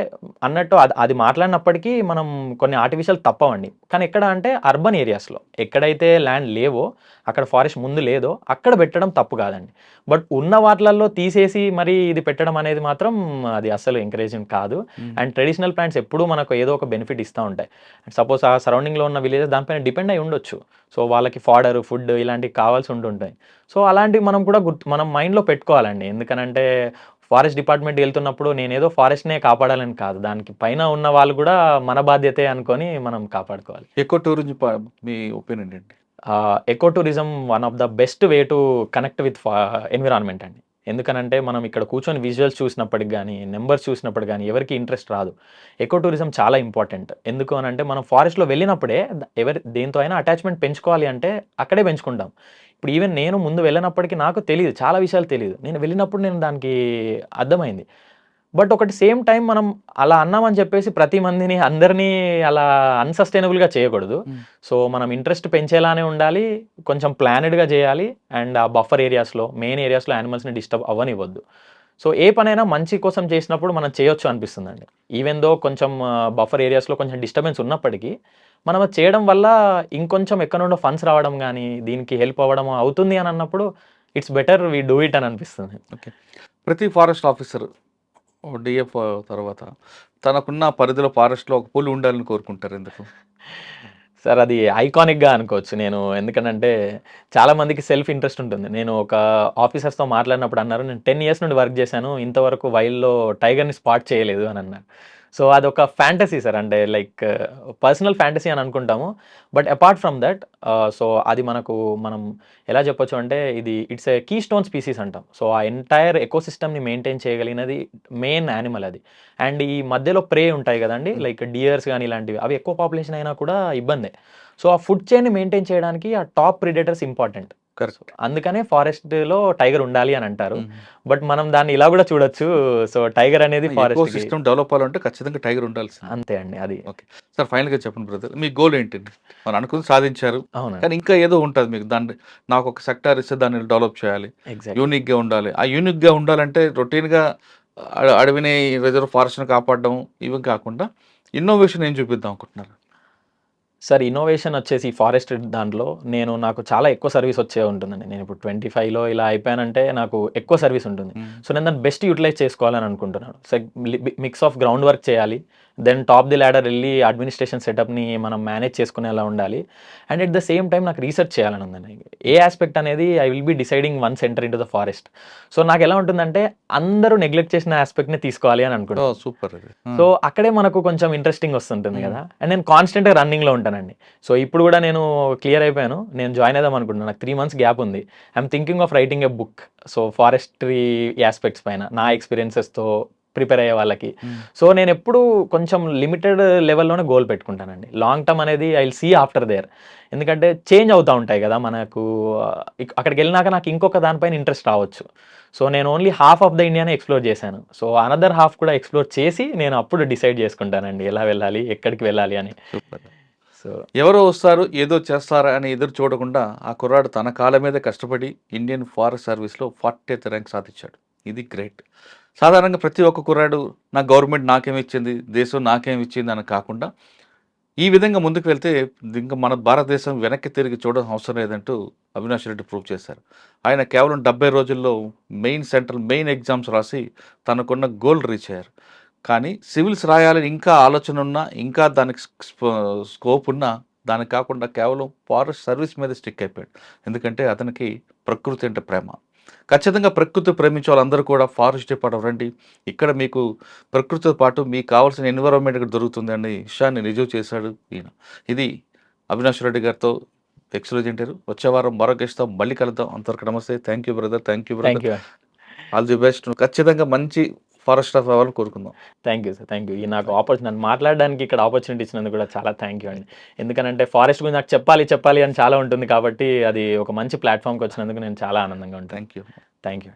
అన్నట్టు అది మాట్లాడినప్పటికీ మనం కొన్ని ఆర్టిఫిషియల్ తప్పవండి. కానీ ఎక్కడ అంటే అర్బన్ ఏరియాస్లో ఎక్కడైతే ల్యాండ్ లేవో, అక్కడ ఫారెస్ట్ ముందు లేదో అక్కడ పెట్టడం తప్పు కాదండి. బట్ ఉన్న వాటిలలో తీసేసి మరి ఇది పెట్టడం అనేది మాత్రం అది అస్సలు ఎంకరేజింగ్ కాదు. అండ్ ట్రెడిషనల్ ప్లాంట్స్ ఎప్పుడూ మనకు ఏదో ఒక బెనిఫిట్ ఇస్తూ ఉంటాయి. సపోజ్ ఆ సరౌండింగ్లో ఉన్న విలేజెస్ దానిపైన డిపెండ్ అయి ఉండొచ్చు. సో వాళ్ళకి ఫాడర్, ఫుడ్ ఇలాంటివి కావాల్సి ఉంటుంటాయి. సో అలాంటివి మనం కూడా మనం మైండ్లో పెట్టుకోవాలండి. ఎందుకనంటే ఫారెస్ట్ డిపార్ట్మెంట్ వెళ్తున్నప్పుడు నేనేదో ఫారెస్ట్నే కాపాడాలని కాదు, దానికి పైన ఉన్న వాళ్ళు కూడా మన బాధ్యతే అనుకొని మనం కాపాడుకోవాలి. ఎక్కువ టూరిజం మీ ఒపీనియన్ ఏంటి? Eco tourism one of the best way to connect with environment అండి. ఎందుకనంటే మనం ఇక్కడ కూర్చొని విజువల్స్ చూసినప్పటికి కానీ, నెంబర్స్ చూసినప్పుడు కానీ ఎవరికి ఇంట్రెస్ట్ రాదు. ఎకో టూరిజం చాలా ఇంపార్టెంట్. ఎందుకు అనంటే మనం ఫారెస్ట్లో వెళ్ళినప్పుడే దేంతో అయినా అటాచ్మెంట్ పెంచుకోవాలి అంటే అక్కడే పెంచుకుంటాం. ఇప్పుడు ఈవెన్ నేను ముందు వెళ్ళినప్పటికీ నాకు తెలీదు, చాలా విషయాలు తెలీదు. నేను వెళ్ళినప్పుడు నేను దానికి అర్థమైంది. బట్ ఒకటి సేమ్ టైం మనం అలా అన్నామని చెప్పేసి ప్రతి మందిని అందరినీ అలా అన్‌సస్టైనబుల్‌గా చేయకూడదు. సో మనం ఇంట్రెస్ట్ పెంచేలానే ఉండాలి, కొంచెం ప్లానెడ్‌గా చేయాలి. అండ్ ఆ బఫర్ ఏరియాస్‌లో, మెయిన్ ఏరియాస్‌లో యానిమల్స్‌ని డిస్టర్బ్ అవ్వనివ్వద్దు. సో ఏ పనైనా మంచి కోసం చేసినప్పుడు మనం చేయొచ్చు అనిపిస్తుందండి. ఈవెన్ దో కొంచెం బఫర్ ఏరియాస్‌లో కొంచెం డిస్టర్బెన్స్ ఉన్నప్పటికీ మనం అది చేయడం వల్ల ఇంకొంచెం ఎక్కడి నుండో ఫండ్స్ రావడం గానీ, దీనికి హెల్ప్ అవ్వడం అవుతుంది అని అన్నప్పుడు it's better we do it అని అనిపిస్తుంది. ఓకే. ప్రతి ఫారెస్ట్ ఆఫీసర్ డిఎఫ్ తర్వాత తనకున్న పరిధిలో ఫారెస్ట్‌లో ఒక పులి ఉండాలని కోరుకుంటారు. ఎందుకు? సార్ అది ఐకానిక్‌గా అనుకోవచ్చు. ఎందుకనంటే చాలా మందికి సెల్ఫ్ ఇంట్రెస్ట్ ఉంటుంది. నేను ఒక ఆఫీసర్స్‌తో మాట్లాడినప్పుడు అన్నారు, "నేను 10 ఇయర్స్ నుండి వర్క్ చేశాను. ఇంతవరకు వైల్డ్‌లో టైగర్‌ని స్పాట్ చేయలేదు" అని అన్నారు. సో అదొక ఫ్యాంటసీ సార్. అంటే లైక్ పర్సనల్ ఫ్యాంటసీ అని అనుకుంటాము. But apart from that so అది మనం ఎలా చెప్పొచ్చు అంటే it's a keystone species అంటాం. సో ఆ ఎంటైర్ ఎకోసిస్టమ్‌ని మెయింటైన్ చేయగలిగినది మెయిన్ యానిమల్ అది. అండ్ ఈ మధ్యలో ప్రే ఉంటాయి కదండీ, లైక్ డియర్స్ గానీ ఇలాంటివి. అవి ఎక్కువ పాపులేషన్ అయినా కూడా ఇబ్బందే. సో ఆ ఫుడ్ చైన్‌ని మెయింటైన్ చేయడానికి ఆ టాప్ ప్రిడేటర్స్ ఇంపార్టెంట్. కరెక్ట్. అందుకనే ఫారెస్ట్‌లో టైగర్ ఉండాలి అని అంటారు. బట్ మనం దాన్ని ఇలా కూడా చూడొచ్చు. సో టైగర్ అనేది ఎకో ఫారెస్ట్‌కి సిస్టమ్ డెవలప్ అవ్వాలంటే ఖచ్చితంగా టైగర్ ఉండాల్సింది. అంతే అండి. అది ఓకే. సార్ ఫైనల్‌గా చెప్పండి బ్రదర్. మీ గోల్ ఏంటండి? మనం అనుకుంది సాధించారు. అవునండి. కానీ ఇంకా ఏదో ఉంటది మీకు. నాకు ఒక సెక్టార్ ఇస్తే దాన్ని డెవలప్ చేయాలి, ఎగ్జాక్ట్‌లీ. యూనిక్‌గా ఉండాలి. ఆ యూనిక్‌గా ఉండాలంటే రొటీన్‌గా అడవిని, రిజర్వ్ ఫారెస్ట్‌ని కాపాడడం ఇవి కాకుండా ఇన్నోవేషన్ ఏం చూపిద్దాం అనుకుంటున్నారు? సార్ ఇన్నోవేషన్ వచ్చేసి ఫారెస్ట్ దాంట్లో నాకు చాలా ఎక్కువ సర్వీస్ వచ్చే ఉంటుందండి. నేను ఇప్పుడు 25లో ఇలా అయిపోయానంటే నాకు ఎక్కువ సర్వీస్ ఉంటుంది. సో నేను దాన్ని బెస్ట్ యూటిలైజ్ చేసుకోవాలని అనుకుంటున్నాను. So mix of ground work చేయాలి, దెన్ టాప్ ది ల్యాడర్ వెళ్ళి అడ్మినిస్ట్రేషన్ సెటప్‌ని మనం మేనేజ్ చేసుకునేలా ఉండాలి. And at the same time నాకు రీసెర్చ్ చేయాలని ఉందండి. ఏ ఆస్పెక్ట్ అనేది I will be deciding once enter into the forest. So నాకు ఎలా ఉంటుందంటే అందరూ నెగ్లెక్ట్ చేసిన ఆస్పెక్ట్‌ని తీసుకోవాలి అని అనుకుంటాను. సూపర్. సో అక్కడే మనకు కొంచెం ఇంట్రెస్టింగ్ వస్తుంటుంది కదా. అండ్ నేను కాన్స్టెంట్‌గా రన్నింగ్‌లో ఉంటానండి. సో ఇప్పుడు కూడా నేను క్లియర్ అయిపోయాను. నేను జాయిన్ అవుదాం అనుకుంటున్నాను. నాకు 3 మంత్స్ గ్యాప్ ఉంది. I'm thinking of writing a book. So forestry aspects పైన నా ఎక్స్‌పీరియన్సెస్‌తో ప్రిపేర్ అయ్యే వాళ్ళకి. సో నేను ఎప్పుడు కొంచెం లిమిటెడ్ లెవెల్‌లోనే గోల్ పెట్టుకుంటానండి. లాంగ్ టర్మ్ అనేది I will see after there. ఎందుకంటే చేంజ్ అవుతా ఉంటాయి కదా మనకు. అక్కడికి వెళ్ళినాక నాకు ఇంకొక దానిపైన ఇంట్రెస్ట్ రావచ్చు. సో నేను ఓన్లీ హాఫ్ ఆఫ్ ద ఇండియానే ఎక్స్‌ప్లోర్ చేశాను. సో అనదర్ హాఫ్ కూడా ఎక్స్‌ప్లోర్ చేసి నేను అప్పుడు డిసైడ్ చేసుకుంటానండి ఎలా వెళ్ళాలి, ఎక్కడికి వెళ్ళాలి అని. సూపర్. సో ఎవరో వస్తారు ఏదో చేస్తారా అని ఎదురు చూడకుండా ఆ కుర్రాడు తన కాళ్ళ మీద కష్టపడి ఇండియన్ ఫారెస్ట్ సర్వీస్‌లో 40th ర్యాంక్ సాధించాడు. ఇది గ్రేట్. సాధారణంగా ప్రతి ఒక్క కుర్రాడు నా గవర్నమెంట్ నాకేమి ఇచ్చింది, దేశం నాకేమి ఇచ్చింది అని కాకుండా ఈ విధంగా ముందుకు వెళ్తే ఇంకా మన భారతదేశం వెనక్కి తిరిగి చూడడం అవసరం లేదంటూ అవినాష్ రెడ్డి ప్రూవ్ చేశారు. ఆయన కేవలం 70 రోజుల్లో మెయిన్ ఎగ్జామ్స్ రాసి తనకున్న గోల్ రీచ్ అయ్యారు. కానీ సివిల్స్ రాయాలని ఇంకా ఆలోచన ఉన్నా, ఇంకా దానికి స్కోప్ ఉన్నా, దానికి కాకుండా కేవలం ఫారెస్ట్ సర్వీస్ మీద స్టిక్ అయిపోయాడు. ఎందుకంటే అతనికి ప్రకృతి అంటే ప్రేమ. ఖచ్చితంగా ప్రకృతి ప్రేమించే వాళ్ళందరూ కూడా ఫారెస్ట్ డిపార్ట్మెంట్ రండి. ఇక్కడ మీకు ప్రకృతితో పాటు మీకు కావాల్సిన ఎన్విరాన్మెంట్ కూడా దొరుకుతుంది అనే విషయాన్ని రుజువు చేశాడు ఈయన. ఇది అవినాష్ రెడ్డి గారితో ఎక్స్క్లూజివ్ ఇంటర్వ్యూ. వచ్చే వారం మరో గెస్ట్తో మళ్ళీ కలుద్దాం. అంతవరకు నమస్తే. Thank you brother. Thank you thank brother. You all the best. ఖచ్చితంగా మంచి ఫారెస్ట్ ఆఫ్ అవ్వాలని కోరుకుందాం. Thank you sir. Thank you. ఈ నాకు ఆపర్చునిటీ మాట్లాడడానికి ఇక్కడ ఆపర్చునిటీ ఇచ్చినందుకు కూడా చాలా థ్యాంక్ యూ అండి. ఎందుకనంటే ఫారెస్ట్ గురించి నాకు చెప్పాలి అని చాలా ఉంటుంది కాబట్టి అది ఒక మంచి ప్లాట్ఫామ్కి వచ్చినందుకు నేను చాలా ఆనందంగా ఉంటాను. Thank you. Thank you.